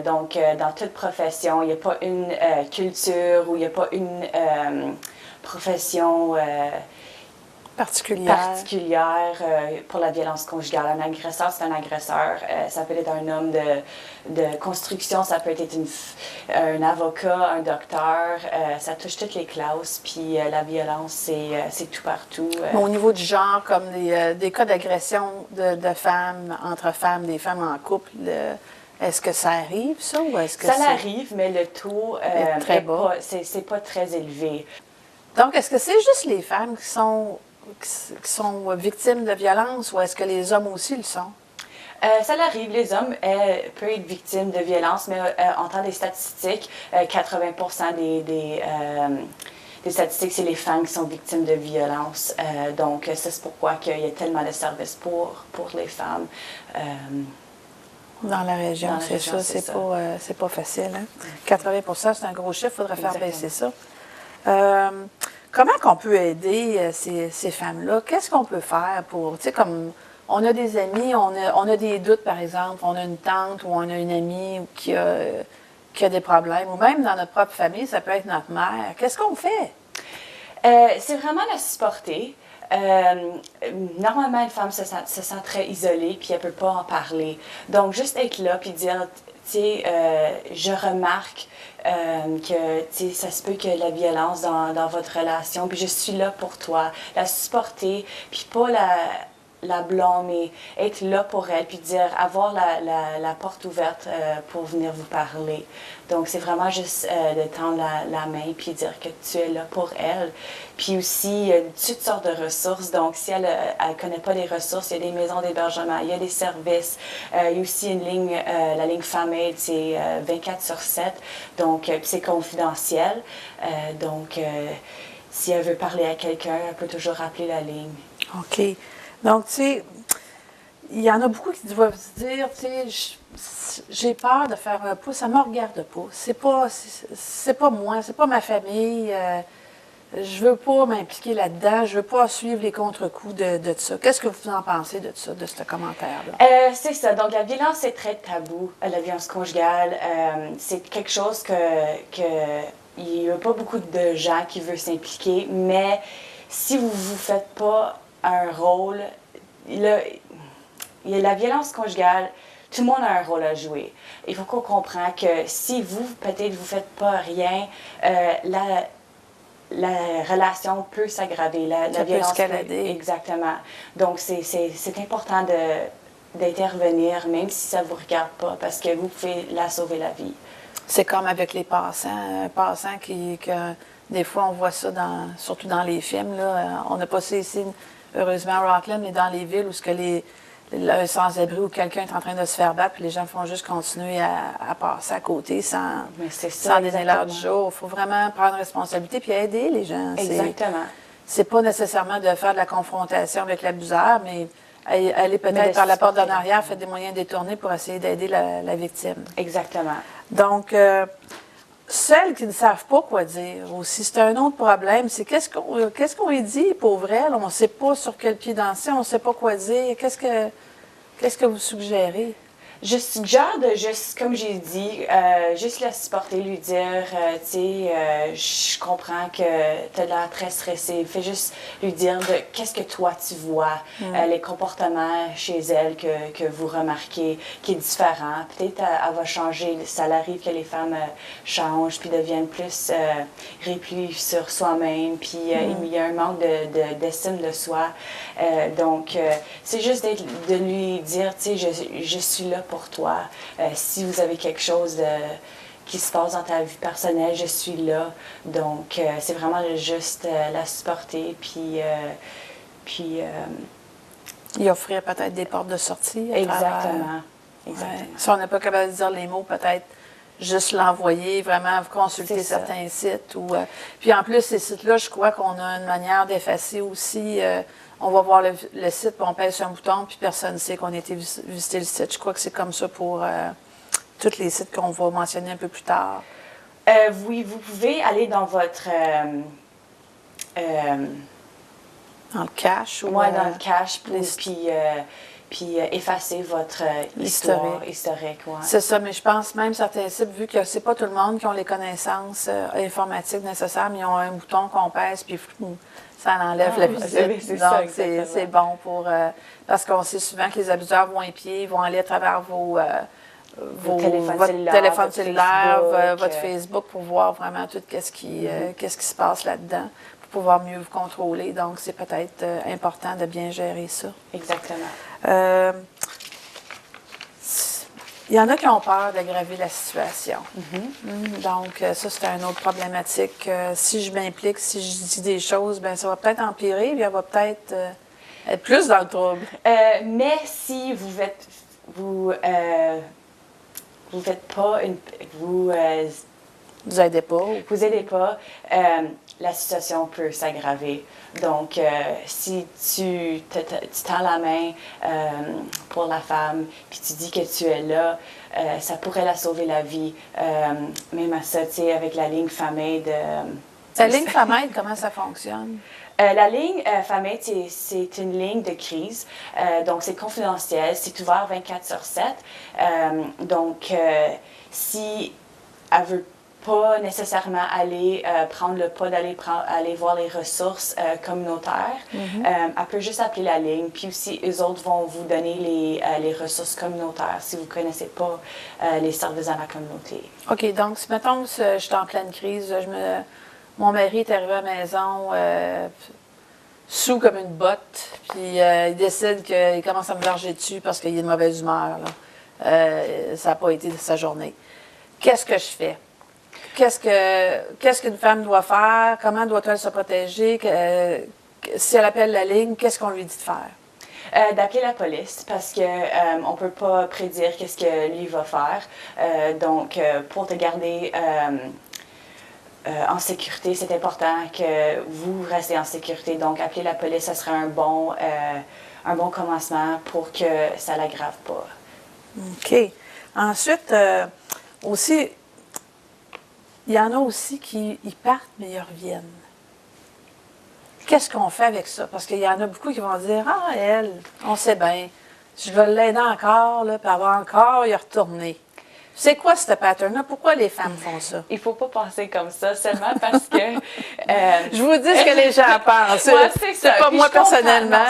Donc, dans toute profession, il n'y a pas une culture ou il n'y a pas une profession particulière pour la violence conjugale. Un agresseur, c'est un agresseur. Ça peut être un homme de construction, ça peut être un avocat, un docteur. Ça touche toutes les classes. Puis la violence, c'est tout partout. Mais au niveau du genre, comme des cas d'agression de femmes, entre femmes, des femmes en couple, est-ce que ça arrive, ça? Ou est-ce que ça arrive, mais le taux est très bas. C'est pas très élevé. Donc, est-ce que c'est juste les femmes qui sont victimes de violence ou est-ce que les hommes aussi le sont? Ça arrive, les hommes peuvent être victimes de violence, mais en temps des statistiques, 80% des statistiques, c'est les femmes qui sont victimes de violence. Donc, c'est pourquoi il y a tellement de services pour les femmes. Dans la région, c'est ça. C'est pas facile. Hein? 80%, c'est un gros chiffre, il faudrait faire baisser ça. Comment qu'on peut aider ces femmes-là? Qu'est-ce qu'on peut faire pour, tu sais, comme on a des amis, on a des doutes, par exemple, on a une tante ou on a une amie qui a des problèmes, ou même dans notre propre famille, ça peut être notre mère. Qu'est-ce qu'on fait? C'est vraiment la supporter. Normalement, une femme se sent très isolée, puis elle ne peut pas en parler. Donc, juste être là, puis dire, tu sais, je remarque que ça se peut qu'il y ait de la violence dans votre relation, puis je suis là pour toi. La supporter, puis pas la blâmer, être là pour elle, puis dire, avoir la porte ouverte pour venir vous parler. Donc, c'est vraiment juste de tendre la main, puis dire que tu es là pour elle. Puis aussi, il y a toutes sortes de ressources. Donc, si elle ne connaît pas les ressources, il y a des maisons d'hébergement, il y a des services. Il y a aussi une ligne, la ligne Femme Aide, c'est 24/7. Donc, c'est confidentiel. Donc, si elle veut parler à quelqu'un, elle peut toujours appeler la ligne. OK. Donc, tu sais, il y en a beaucoup qui doivent se dire, tu sais, j'ai peur de faire un pas, ça ne me regarde pas. C'est pas moi, c'est pas ma famille. Je veux pas m'impliquer là-dedans, je veux pas suivre les contre-coups de ça. Qu'est-ce que vous en pensez de ça, de ce commentaire-là? C'est ça. Donc, la violence, c'est très tabou, la violence conjugale. C'est quelque chose il n'y a pas beaucoup de gens qui veulent s'impliquer, mais si vous ne vous faites pas un rôle, il y a la violence conjugale, tout le monde a un rôle à jouer. Il faut qu'on comprenne que si peut-être vous ne faites pas rien, la relation peut s'aggraver. La violence peut escalader. Exactement. Donc, c'est important d'intervenir, même si ça ne vous regarde pas, parce que vous pouvez la sauver la vie. C'est comme avec les passants. Que des fois, on voit ça, surtout dans les films. Là. On n'a pas ça ici, heureusement, à Rockland, mais dans les villes où un sans-abri ou quelqu'un est en train de se faire battre, puis les gens font juste continuer à passer à côté sans donner l'heure du jour. Il faut vraiment prendre responsabilité puis aider les gens. Exactement. C'est pas nécessairement de faire de la confrontation avec l'abuseur, mais aller peut-être par la porte d'en arrière, faire des moyens détournés pour essayer d'aider la victime. Exactement. Donc, celles qui ne savent pas quoi dire aussi, c'est un autre problème. C'est qu'est-ce qu'on y dit, pauvre elle? On ne sait pas sur quel pied danser, on ne sait pas quoi dire. Qu'est-ce que vous suggérez? Je suggère de juste, comme j'ai dit, juste la supporter, lui dire, tu sais, je comprends que tu as l'air très stressé. Fais juste lui dire de qu'est-ce que toi tu vois, les comportements chez elle que vous remarquez, qui est différent. Peut-être elle va changer. Ça arrive que les femmes changent puis deviennent plus repliées sur soi-même. Puis il y a un manque d'estime de soi. Donc, c'est juste de lui dire, tu sais, je suis là pour toi. Si vous avez quelque chose qui se passe dans ta vie personnelle, je suis là. Donc, c'est vraiment juste la supporter, puis y offrir peut-être des portes de sortie. Exactement. Ouais. Si on n'est pas capable de dire les mots, peut-être juste l'envoyer, vraiment consulter certains sites. Puis en plus, ces sites-là, je crois qu'on a une manière d'effacer aussi. On va voir le site, puis on pèse sur un bouton, puis personne ne sait qu'on a été visiter le site. Je crois que c'est comme ça pour tous les sites qu'on va mentionner un peu plus tard. Oui, vous pouvez aller dans votre... dans le cache? Ou dans le cache, puis effacer votre historique. Ouais. C'est ça, mais je pense même certains sites, vu que c'est pas tout le monde qui ont les connaissances informatiques nécessaires, mais ils ont un bouton qu'on pèse, puis ça enlève la visite. Donc, c'est bon pour... parce qu'on sait souvent que les abuseurs vont épier, ils vont aller à travers votre téléphone cellulaire, votre Facebook, pour voir vraiment tout qu'est-ce qui se passe là-dedans, pour pouvoir mieux vous contrôler. Donc, c'est peut-être important de bien gérer ça. Exactement. Il y en a qui ont peur d'aggraver la situation. Donc, ça, c'est une autre problématique. Si je m'implique, si je dis des choses, bien, ça va peut-être empirer, puis elle va peut-être être plus dans le trouble. Mais si vous aidez pas, la situation peut s'aggraver. Donc, si tu tends la main pour la femme, puis tu dis que tu es là, ça pourrait la sauver la vie. Même à ça, tu sais, avec la ligne FAMAID. La ligne FAMAID, comment ça fonctionne? La ligne FAMAID, c'est une ligne de crise. Donc, c'est confidentiel. C'est ouvert 24/7. Donc, si elle veut pas nécessairement aller prendre le pas d'aller aller voir les ressources communautaires. Elle peut juste appeler la ligne. Puis aussi, eux autres vont vous donner les ressources communautaires si vous ne connaissez pas les services dans la communauté. OK. Donc, si, mettons, je suis en pleine crise, mon mari est arrivé à la maison sous comme une botte, puis il décide qu'il commence à me larger dessus parce qu'il est de mauvaise humeur. Ça n'a pas été de sa journée. Qu'est-ce que je fais? Qu'est-ce qu'une femme doit faire? Comment doit-elle se protéger? Si elle appelle la ligne, qu'est-ce qu'on lui dit de faire? D'appeler la police parce qu'on ne peut pas prédire qu'est-ce que lui va faire. Donc, pour te garder en sécurité, c'est important que vous restez en sécurité. Donc, appeler la police, ça serait un bon commencement pour que ça ne l'aggrave pas. OK. Ensuite, aussi, il y en a aussi qui partent, mais ils reviennent. Qu'est-ce qu'on fait avec ça? Parce qu'il y en a beaucoup qui vont dire « Ah, elle, on sait bien, je vais l'aider encore, là, puis elle va encore y retourner. » C'est quoi ce pattern-là? Pourquoi les femmes font ça? Il ne faut pas penser comme ça, seulement parce que... je vous dis ce que les gens pensent. Ouais, c'est pas moi personnellement.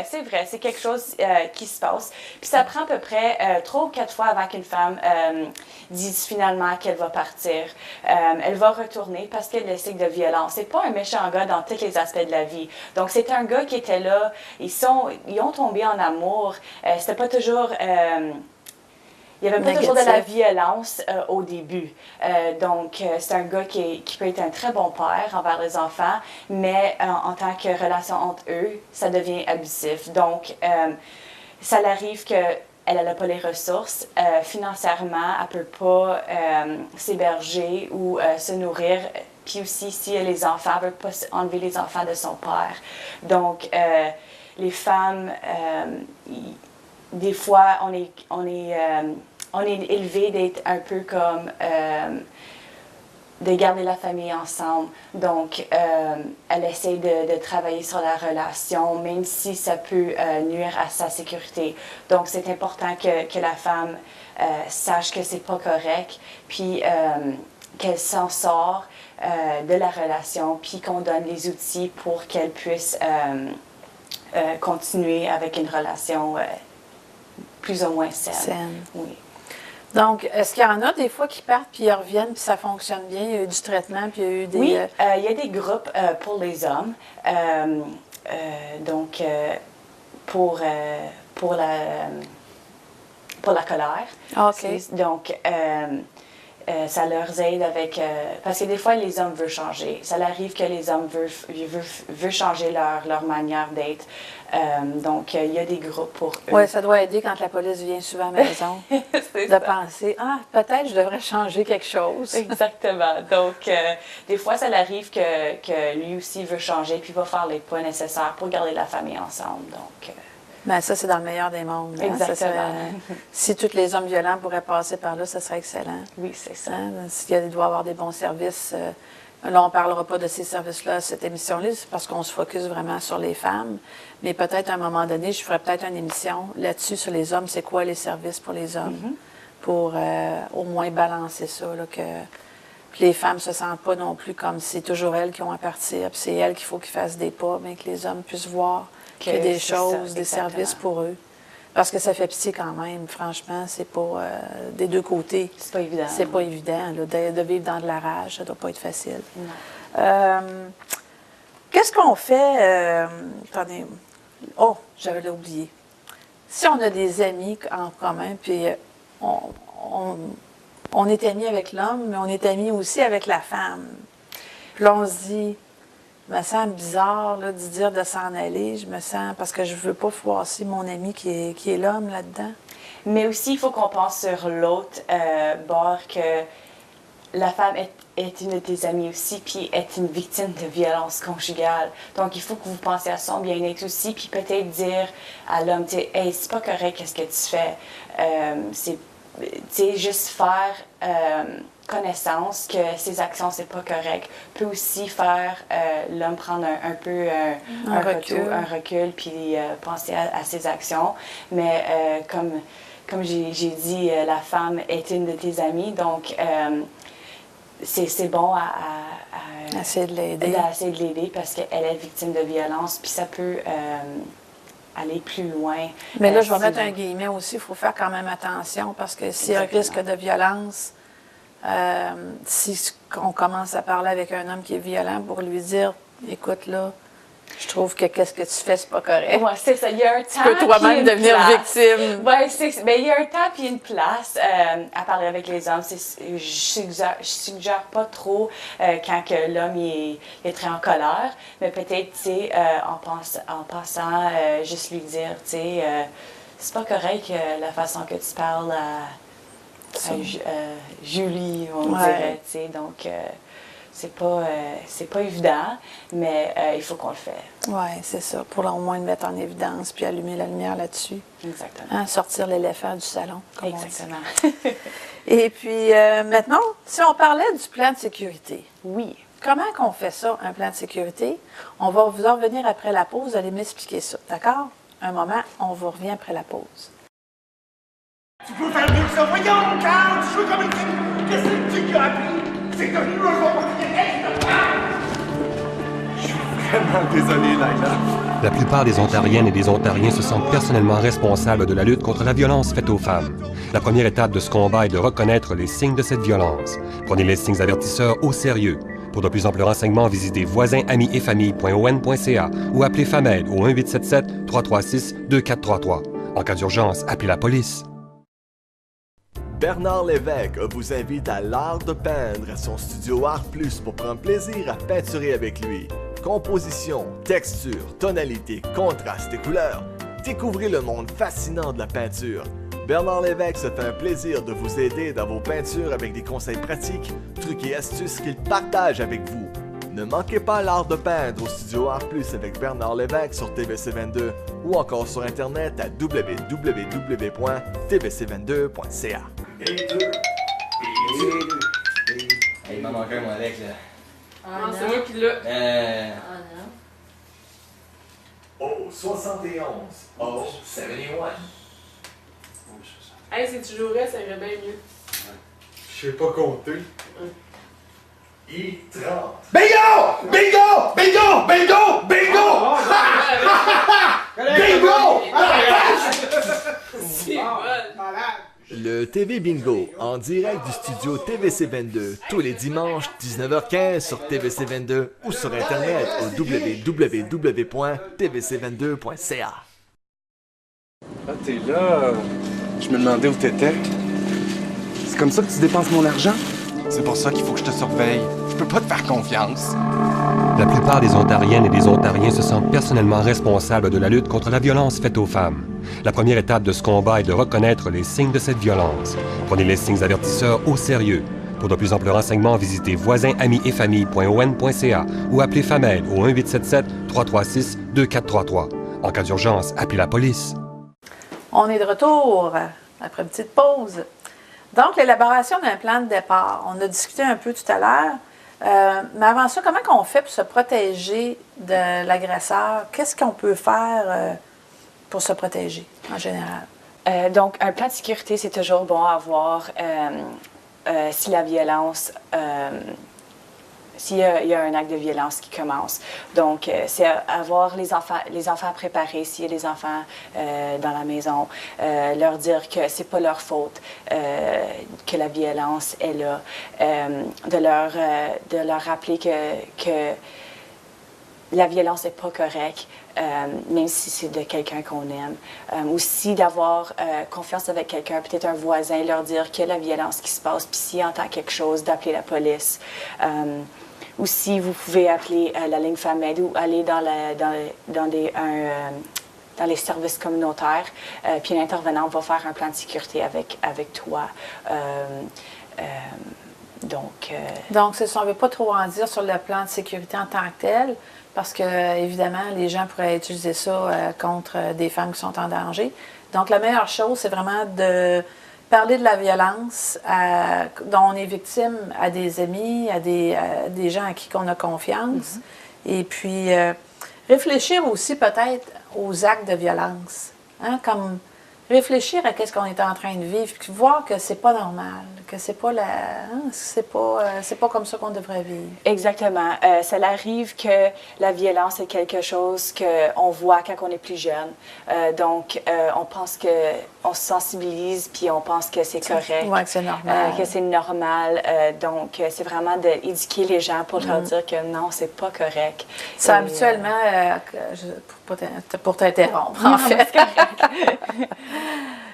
C'est vrai. C'est quelque chose qui se passe. Puis ça prend à peu près 3 ou 4 fois avant qu'une femme dise finalement qu'elle va partir. Elle va retourner parce qu'elle a le signe de violence. C'est pas un méchant gars dans tous les aspects de la vie. Donc c'est un gars qui était là. Ils ont tombé en amour. C'était pas toujours... Il n'y avait pas toujours de la violence au début. Donc, c'est un gars qui peut être un très bon père envers les enfants, mais en tant que relation entre eux, ça devient abusif. Donc, ça arrive qu'elle n'a pas les ressources. Financièrement, elle ne peut pas s'héberger ou se nourrir. Puis aussi, si elle a les enfants, elle ne veut pas enlever les enfants de son père. Donc, les femmes... des fois, on est élevé d'être un peu comme garder la famille ensemble. Donc, elle essaie de travailler sur la relation, même si ça peut nuire à sa sécurité. Donc, c'est important que la femme sache que c'est pas correct, puis qu'elle s'en sort de la relation, puis qu'on donne les outils pour qu'elle puisse continuer avec une relation plus ou moins saine. Oui. Donc, est-ce qu'il y en a des fois qui partent puis ils reviennent puis ça fonctionne bien? Il y a eu du traitement puis il y a eu des... Oui, il y a des groupes pour les hommes. Donc, pour la colère. OK. Donc, ça leur aide avec... parce que des fois, les hommes veulent changer. Ça arrive que les hommes veulent changer leur manière d'être. Donc, il y a des groupes pour eux. Oui, ça doit aider quand la police vient souvent à la maison. de penser, peut-être je devrais changer quelque chose. Exactement. Donc, des fois, ça arrive que lui aussi veut changer puis va faire les pas nécessaires pour garder la famille ensemble. Donc... Ben, ça, c'est dans le meilleur des mondes. Hein? Exactement. Si tous les hommes violents pourraient passer par là, ça serait excellent. Oui, c'est ça. Hein? Il doit y avoir des bons services. Là, on ne parlera pas de ces services-là, cette émission-là, c'est parce qu'on se focus vraiment sur les femmes. Mais peut-être à un moment donné, je ferais peut-être une émission là-dessus sur les hommes. C'est quoi les services pour les hommes? Pour au moins balancer ça. Là, que les femmes ne se sentent pas non plus comme c'est toujours elles qui ont à partir. Puis c'est elles qu'il faut qu'ils fassent des pas, mais que les hommes puissent voir qu'il y a des choses, des services pour eux. Parce que ça fait pitié quand même, franchement, c'est pas des deux côtés. C'est pas évident. C'est pas évident, là, de vivre dans de la rage, ça doit pas être facile. Qu'est-ce qu'on fait? Attendez. Oh, j'avais oublié. Si on a des amis en commun, puis on est amis avec l'homme, mais on est amis aussi avec la femme. Puis là, on se dit... Je me sens bizarre là, de dire de s'en aller. Je me sens... Parce que je ne veux pas froisser mon ami qui est l'homme là-dedans. Mais aussi, il faut qu'on pense sur l'autre bord que la femme est une de tes amies aussi, puis est une victime de violence conjugale. Donc, il faut que vous pensiez à son bien-être aussi, puis peut-être dire à l'homme, tu sais, hey, c'est pas correct, qu'est-ce que tu fais? C'est juste faire connaissance que ses actions, c'est pas correct, peut aussi faire l'homme prendre un peu un recul, puis penser à ses actions. Mais comme j'ai dit, la femme est une de tes amies, donc c'est bon à essayer de l'aider. Essayer de l'aider parce qu'elle est victime de violence, puis ça peut aller plus loin. Mais là, je vais mettre un guillemet aussi, il faut faire quand même attention parce que s'il y a un risque de violence, si on commence à parler avec un homme qui est violent pour lui dire, écoute là, je trouve que qu'est-ce que tu fais, c'est pas correct. Oui, c'est ça. Il y a un temps. Tu peux toi-même devenir victime. Oui, mais il y a un temps puis une place à parler avec les hommes. Je suggère pas trop quand l'homme est très en colère, mais peut-être, tu sais, en passant, juste lui dire, tu sais, c'est pas correct la façon que tu parles à Julie, on dirait, tu sais, donc... c'est pas évident, mais il faut qu'on le fasse. Oui, c'est ça, pour au moins le mettre en évidence puis allumer la lumière là-dessus. Exactement. Hein, sortir l'éléphant du salon, comme exactement. On dit. Et puis, maintenant, si on parlait du plan de sécurité. Oui. Comment qu'on fait ça, un plan de sécurité? On va vous en revenir après la pause, vous allez m'expliquer ça, d'accord? Un moment, on vous revient après la pause. Tu peux faire mieux que ça, voyons, Carl, tu joues comme une fille. Qu'est-ce que tu as appris? C'est devenu un jour Je suis vraiment désolé, Laila. La plupart des Ontariennes et des Ontariens se sentent personnellement responsables de la lutte contre la violence faite aux femmes. La première étape de ce combat est de reconnaître les signes de cette violence. Prenez les signes avertisseurs au sérieux. Pour de plus amples renseignements, visitez voisins-amis-et-famille.on.ca ou appelez FAMED au 1-877-336-2433. En cas d'urgence, appelez la police. Bernard Lévesque vous invite à l'art de peindre à son studio Art Plus pour prendre plaisir à peinturer avec lui. Composition, texture, tonalité, contraste et couleurs. Découvrez le monde fascinant de la peinture. Bernard Lévesque se fait un plaisir de vous aider dans vos peintures avec des conseils pratiques, trucs et astuces qu'il partage avec vous. Ne manquez pas l'art de peindre au studio Art Plus avec Bernard Lévesque sur TVC22 ou encore sur Internet à www.tvc22.ca. Hey, il m'en manque un, mon Alex, là. Non, c'est moi qui l'ai. Ah non. Oh, 71. Oh, 71. Hey, si tu jouerais, ça irait bien mieux. Je sais pas compter. I30. Bingo! Bingo! Bingo! Bingo! Bingo! Bingo! C'est bon. Le TV Bingo, en direct du studio TVC22, tous les dimanches, 19h15 sur TVC22 ou sur Internet au www.tvc22.ca. Ah, t'es là. Je me demandais où t'étais. C'est comme ça que tu dépenses mon argent? C'est pour ça qu'il faut que je te surveille. Je peux pas te faire confiance. La plupart des Ontariennes et des Ontariens se sentent personnellement responsables de la lutte contre la violence faite aux femmes. La première étape de ce combat est de reconnaître les signes de cette violence. Prenez les signes avertisseurs au sérieux. Pour de plus amples renseignements, visitez voisins-amis-et-famille.on.ca ou appelez FAMED au 1-877-336-2433. En cas d'urgence, appelez la police. On est de retour après une petite pause. Donc, l'élaboration d'un plan de départ. On a discuté un peu tout à l'heure. Mais avant ça, comment on fait pour se protéger de l'agresseur? Qu'est-ce qu'on peut faire pour se protéger en général? Donc, un plan de sécurité, c'est toujours bon à avoir si la violence, s'il y a un acte de violence qui commence. Donc, c'est avoir les enfants préparés, s'il y a des enfants dans la maison, leur dire que c'est pas leur faute, que la violence est là, de leur rappeler que la violence n'est pas correcte, même si c'est de quelqu'un qu'on aime. Aussi d'avoir confiance avec quelqu'un, peut-être un voisin, leur dire qu'il y a la violence qui se passe, puis s'il entend quelque chose, d'appeler la police. Aussi, vous pouvez appeler la ligne FAMED ou aller dans les services communautaires, puis un intervenant va faire un plan de sécurité avec toi. Donc, c'est ça, on ne veut pas trop en dire sur le plan de sécurité en tant que tel, parce que, évidemment, les gens pourraient utiliser ça contre des femmes qui sont en danger. Donc, la meilleure chose, c'est vraiment de parler de la violence dont on est victime à des amis, à des gens à qui on a confiance. Et puis, réfléchir aussi peut-être aux actes de violence. Hein, comme réfléchir à ce qu'on est en train de vivre, puis voir que c'est pas normal, que c'est pas c'est pas comme ça qu'on devrait vivre. Exactement. Ça arrive que la violence est quelque chose qu'on voit quand on est plus jeune. Donc, on pense on se sensibilise, puis on pense que c'est correct. Oui, que c'est normal. Que c'est normal. Donc, c'est vraiment d'éduquer les gens pour leur dire que non, c'est pas correct. C'est habituellement, pour t'interrompre, en fait.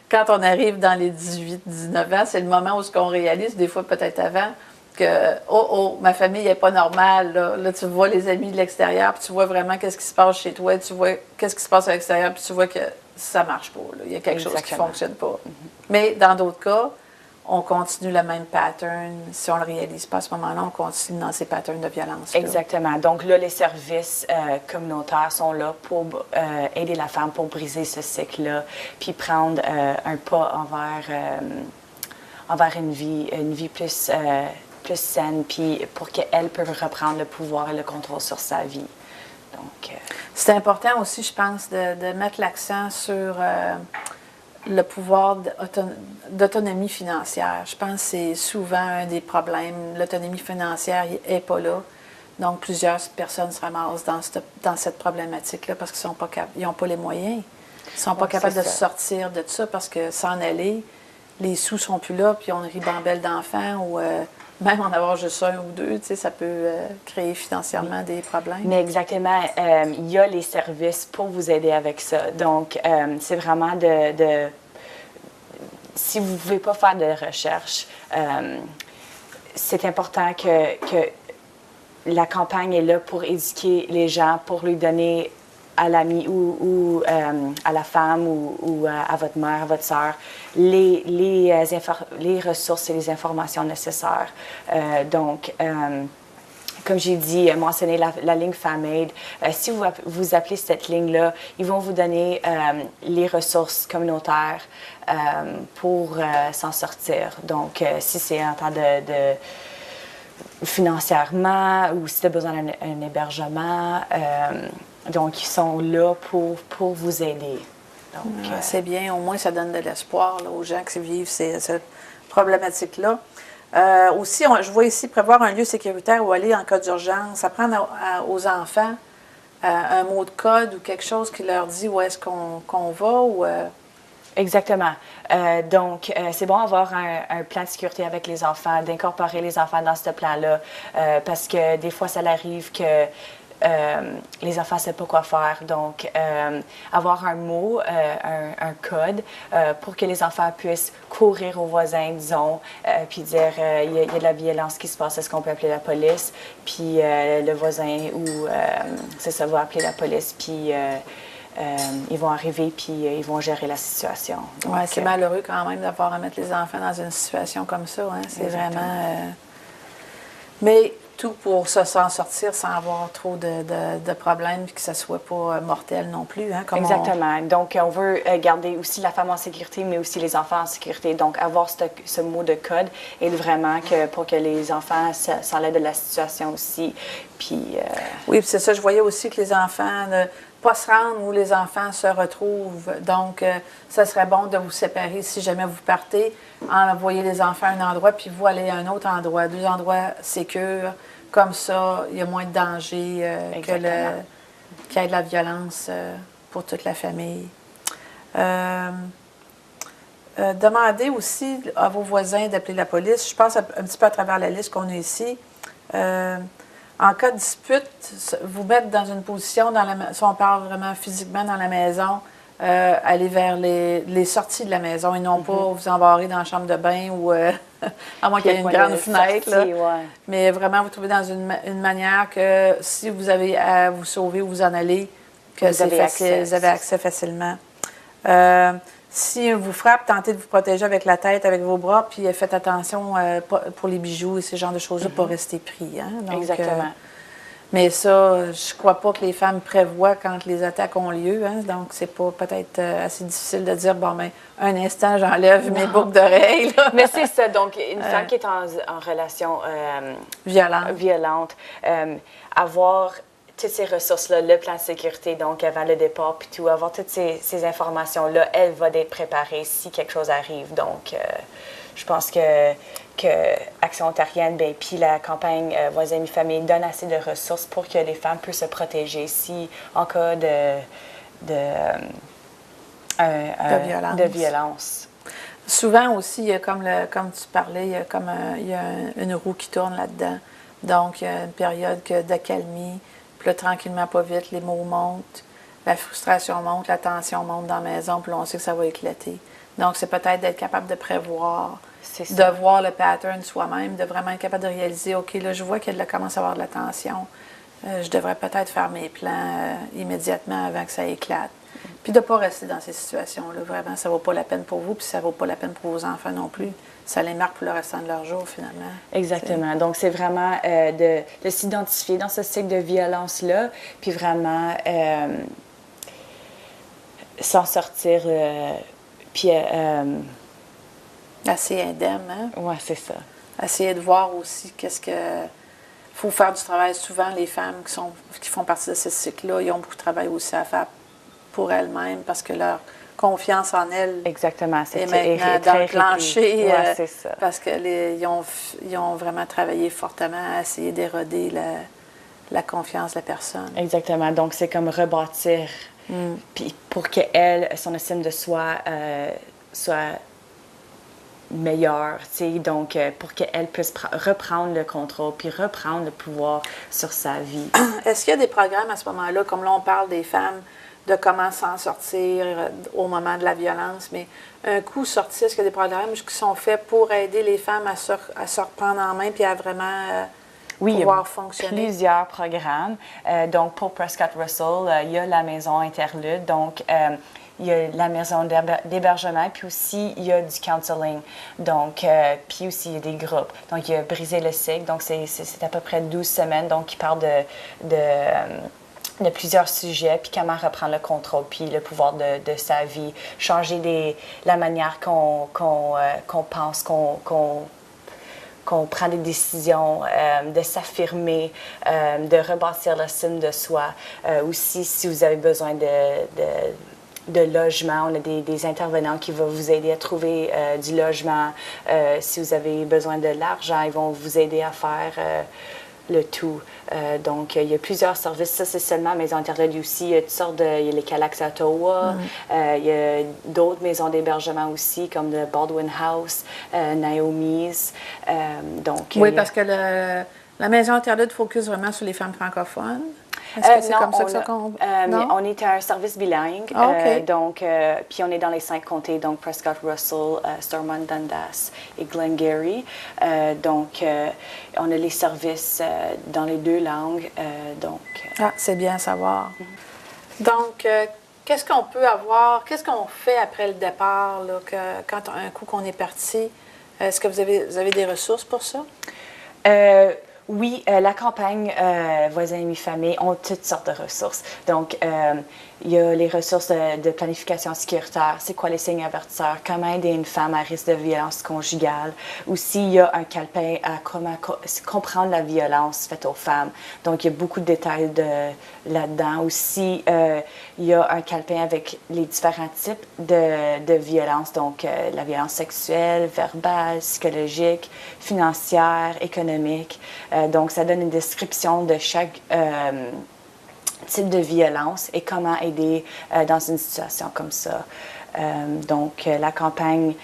Quand on arrive dans les 18-19 ans, c'est le moment où on réalise, des fois peut-être avant, que ma famille n'est pas normale. Là, tu vois les amis de l'extérieur, puis tu vois vraiment qu'est-ce qui se passe chez toi, tu vois qu'est-ce qui se passe à l'extérieur, puis tu vois que ça ne marche pas. Là. Il y a quelque chose qui ne fonctionne pas. Mais dans d'autres cas, on continue le même pattern. Si on ne le réalise pas à ce moment-là, on continue dans ces patterns de violence. Exactement. Donc là, les services communautaires sont là pour aider la femme pour briser ce cycle-là, puis prendre un pas envers une vie plus saine, puis pour qu'elle puisse reprendre le pouvoir et le contrôle sur sa vie. Donc, c'est important aussi, je pense, de mettre l'accent sur le pouvoir d'autonomie financière. Je pense que c'est souvent un des problèmes. L'autonomie financière n'est pas là. Donc, plusieurs personnes se ramassent dans cette problématique-là parce qu'ils n'ont pas les moyens. Ils ne sont pas capables de sortir de ça parce que s'en aller, les sous ne seront plus là, puis on a une ribambelle d'enfants ou même en avoir juste un ou deux, ça peut créer financièrement des problèmes. Mais exactement, il y a les services pour vous aider avec ça. Donc, c'est vraiment si vous ne pouvez pas faire de recherche, c'est important que la campagne est là pour éduquer les gens, pour lui donner à l'ami ou à la femme ou à votre mère, à votre sœur, les ressources et les informations nécessaires. Donc, comme j'ai dit, mentionner la ligne FAMED. Si vous appelez cette ligne-là, ils vont vous donner les ressources communautaires pour s'en sortir. Donc, si c'est en temps financièrement ou si tu as besoin d'un hébergement. Donc, ils sont là pour vous aider. Donc, c'est bien, au moins ça donne de l'espoir là, aux gens qui vivent cette problématique-là. Aussi, je vois ici prévoir un lieu sécuritaire où aller en cas d'urgence, apprendre aux enfants un mot de code ou quelque chose qui leur dit où est-ce qu'on va ou... Exactement. Donc, c'est bon d'avoir un plan de sécurité avec les enfants, d'incorporer les enfants dans ce plan-là, parce que des fois, ça arrive que les enfants ne savent pas quoi faire. Donc, avoir un mot, un code, pour que les enfants puissent courir aux voisins, disons, puis dire il y a de la violence qui se passe, est-ce qu'on peut appeler la police? Puis le voisin ou c'est ça, va appeler la police, puis ils vont arriver, puis ils vont gérer la situation. Oui, c'est malheureux quand même d'avoir à mettre les enfants dans une situation comme ça. Hein? C'est vraiment... Mais tout pour s'en sortir sans avoir trop de problèmes et que ça ne soit pas mortel non plus. Hein, exactement. Donc, on veut garder aussi la femme en sécurité, mais aussi les enfants en sécurité. Donc, avoir ce mot de code aide vraiment pour que les enfants s'enlèvent de la situation aussi. Puis, oui, c'est ça. Je voyais aussi que les enfants... pas se rendre où les enfants se retrouvent. Donc, ça serait bon de vous séparer si jamais vous partez, envoyer les enfants à un endroit, puis vous allez à un autre endroit, 2 endroits sécures. Comme ça, il y a moins de danger qu'il y ait de la violence pour toute la famille. Demandez aussi à vos voisins d'appeler la police. Je pense un petit peu à travers la liste qu'on a ici. En cas de dispute, vous mettre dans une position, si on parle vraiment physiquement dans la maison, aller vers les sorties de la maison et non pas vous embarrer dans la chambre de bain ou à moins qu'il y ait une grande fenêtre. Sortie, Mais vraiment, vous trouvez dans une manière que si vous avez à vous sauver ou vous en aller, que vous avez accès facilement. Si vous frappe, tentez de vous protéger avec la tête, avec vos bras, puis faites attention pour les bijoux et ce genre de choses-là, pour rester pris. Hein? Donc, exactement. Mais ça, je crois pas que les femmes prévoient quand les attaques ont lieu. Hein? Donc, c'est pas peut-être assez difficile de dire, bon, ben, un instant, j'enlève mes boucles d'oreilles. Mais c'est ça. Donc, une femme qui est en relation violente avoir toutes ces ressources-là, le plan de sécurité, donc avant le départ, puis tout, avoir toutes ces informations-là, elle va être préparée si quelque chose arrive. Donc, je pense que Action ontarienne, puis la campagne Voisins Amis Famille donne assez de ressources pour que les femmes puissent se protéger si en cas de violence. Souvent aussi, il y a comme tu parlais, il y a une roue qui tourne là-dedans. Donc, il y a une période d'accalmie. Puis là, tranquillement, pas vite, les mots montent, la frustration monte, la tension monte dans la maison, puis là, on sait que ça va éclater. Donc, c'est peut-être d'être capable de prévoir, de voir le pattern soi-même, de vraiment être capable de réaliser, OK, là, je vois qu'elle commence à avoir de la tension. Je devrais peut-être faire mes plans immédiatement avant que ça éclate. Puis de ne pas rester dans ces situations-là. Vraiment, ça ne vaut pas la peine pour vous, puis ça ne vaut pas la peine pour vos enfants non plus. Ça les marque pour le restant de leur jour, finalement. Exactement. Donc, c'est vraiment de s'identifier dans ce cycle de violence-là, puis vraiment s'en sortir, puis... assez indemne, hein? Oui, c'est ça. Essayer de voir aussi qu'est-ce que... Il faut faire du travail. Souvent, les femmes qui font partie de ce cycle-là, ils ont beaucoup de travail aussi à faire pour elles-mêmes parce que leur confiance en elles exactement, est maintenant dans le plancher. Ouais, c'est ça. Parce qu'ils ont vraiment travaillé fortement à essayer d'éroder la confiance de la personne. Exactement. Donc, c'est comme rebâtir. Puis pour qu'elle, son estime de soi soit meilleure, tu sais, donc pour qu'elle puisse reprendre le contrôle puis reprendre le pouvoir sur sa vie. Est-ce qu'il y a des programmes à ce moment-là, comme là on parle des femmes, de comment s'en sortir au moment de la violence, mais un coup sorti, est-ce qu'il y a des programmes qui sont faits pour aider les femmes à se reprendre en main puis à vraiment pouvoir fonctionner? Plusieurs programmes. Donc, pour Prescott Russell, il y a la maison Interlude, donc il y a la maison d'hébergement, puis aussi il y a du counseling, donc puis aussi il y a des groupes. Donc, il y a Briser le cycle, donc c'est à peu près 12 semaines, donc il parle de plusieurs sujets, puis comment reprendre le contrôle, puis le pouvoir de sa vie, changer la manière qu'on pense, qu'on prend des décisions, de s'affirmer, de rebâtir l'estime de soi. Aussi, si vous avez besoin de logement, on a des intervenants qui vont vous aider à trouver du logement. Si vous avez besoin de l'argent, ils vont vous aider à faire le tout. Donc, il y a plusieurs services. Ça, c'est seulement Maison Interlude aussi. Il y a toutes sortes il y a les Calax à Ottawa. Il y a d'autres maisons d'hébergement aussi, comme le Baldwin House, Naomi's. Donc, oui, parce que la Maison Interlude focus vraiment sur les femmes francophones. Est-ce que c'est comme ça qu'on... non? On est un service bilingue. Donc, puis on est dans les 5 comtés, donc Prescott, Russell, Stormont, Dundas et Glengarry. Donc, on a les services dans les 2 langues. C'est bien à savoir. Donc, qu'est-ce qu'on peut avoir, qu'est-ce qu'on fait après le départ, là, quand un coup qu'on est parti? Est-ce que vous avez des ressources pour ça? Oui, la campagne Voisins, Amis, Famille ont toutes sortes de ressources. Donc, il y a les ressources de planification sécuritaire, c'est quoi les signes avertisseurs, comment aider une femme à risque de violence conjugale. Aussi, il y a un calepin à comment comprendre la violence faite aux femmes. Donc, il y a beaucoup de détails là-dedans. Aussi, il y a un calepin avec les différents types de violence, donc la violence sexuelle, verbale, psychologique, financière, économique. Donc, ça donne une description de chaque type de violence et comment aider dans une situation comme ça. Donc, la campagne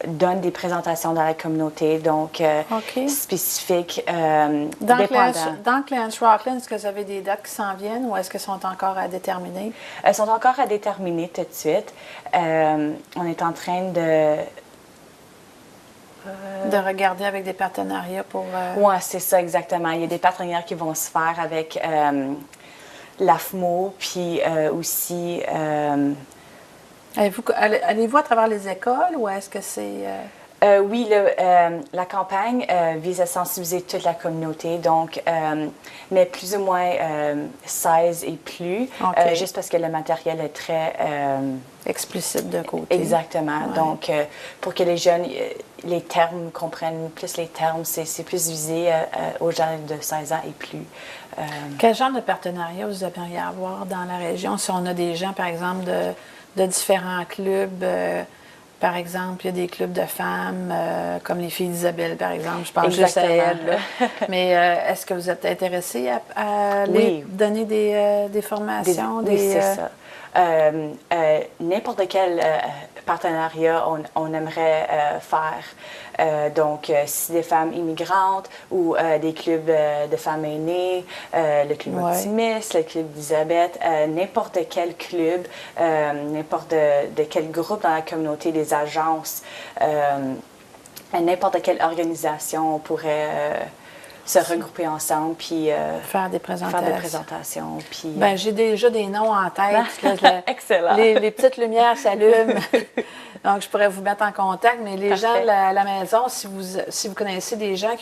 donne des présentations dans la communauté, donc spécifiques, Dans Clarence Rockland, est-ce que vous avez des dates qui s'en viennent ou est-ce qu'elles sont encore à déterminer? Elles sont encore à déterminer tout de suite. On est en train de regarder avec des partenariats pour... Oui, c'est ça, exactement. Il y a des partenariats qui vont se faire avec l'AFMO, puis aussi... Allez-vous à travers les écoles ou est-ce que c'est... Oui, la campagne vise à sensibiliser toute la communauté, donc, mais plus ou moins 16 et plus, juste parce que le matériel est très... explicite de côté. Exactement. Ouais. Donc, pour que les jeunes, les termes, comprennent plus les termes, c'est plus visé aux gens de 16 ans et plus. Quel genre de partenariat vous aimeriez avoir dans la région? Si on a des gens, par exemple, de différents clubs... Par exemple, il y a des clubs de femmes, comme les filles d'Isabelle, par exemple. Je pense juste à elles. Mais est-ce que vous êtes intéressé à donner des formations? Oui, c'est ça. N'importe quel partenariat on aimerait faire. Donc, si des femmes immigrantes ou des clubs de femmes aînées, le club optimiste, le club d'Isabelle, n'importe quel club, n'importe de quel groupe dans la communauté, des agences, n'importe quelle organisation, on pourrait se regrouper ensemble puis faire des présentations. Puis, j'ai déjà des noms en tête. Excellent. Les petites lumières s'allument. Donc, je pourrais vous mettre en contact, mais les gens de la maison, si vous connaissez des gens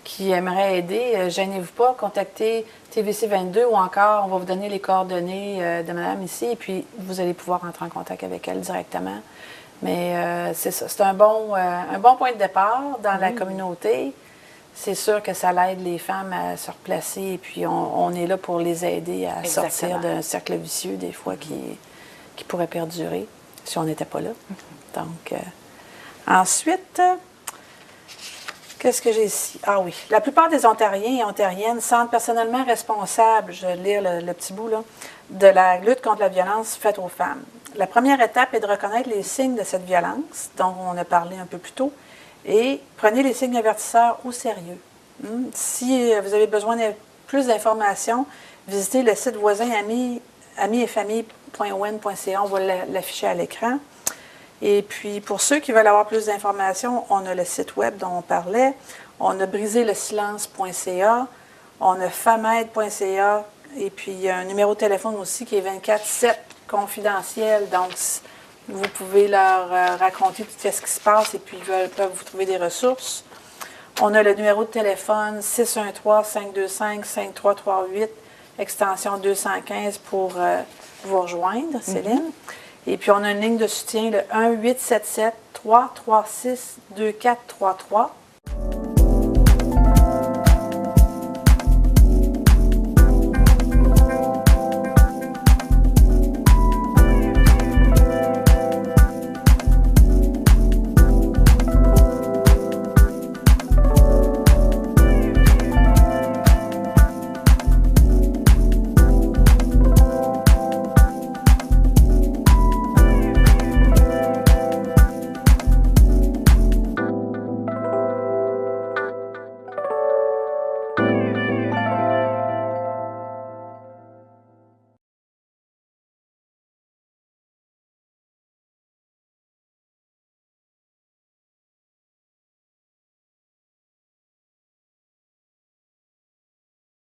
qui aimeraient aider, gênez-vous pas, contactez TVC 22 ou encore, on va vous donner les coordonnées de madame ici et puis vous allez pouvoir entrer en contact avec elle directement. Mais c'est ça, c'est un bon point de départ dans la communauté. C'est sûr que ça l'aide les femmes à se replacer et puis on est là pour les aider à sortir d'un cercle vicieux des fois qui pourrait perdurer si on n'était pas là. Donc, ensuite, qu'est-ce que j'ai ici? Ah oui, la plupart des Ontariens et Ontariennes se sentent personnellement responsables, je vais lire le petit bout là, de la lutte contre la violence faite aux femmes. La première étape est de reconnaître les signes de cette violence dont on a parlé un peu plus tôt. Et prenez les signes avertisseurs au sérieux. Si vous avez besoin de plus d'informations, visitez le site voisins-amis-et-famille.on.ca. On va l'afficher à l'écran. Et puis, pour ceux qui veulent avoir plus d'informations, on a le site web dont on parlait. On a brisélesilence.ca. On a famed.ca. Et puis, il y a un numéro de téléphone aussi qui est 24/7 confidentiel. Donc, vous pouvez leur raconter tout ce qui se passe et puis ils peuvent vous trouver des ressources. On a le numéro de téléphone 613-525-5338, extension 215 pour vous rejoindre, Céline. Et puis on a une ligne de soutien, le 336-2433.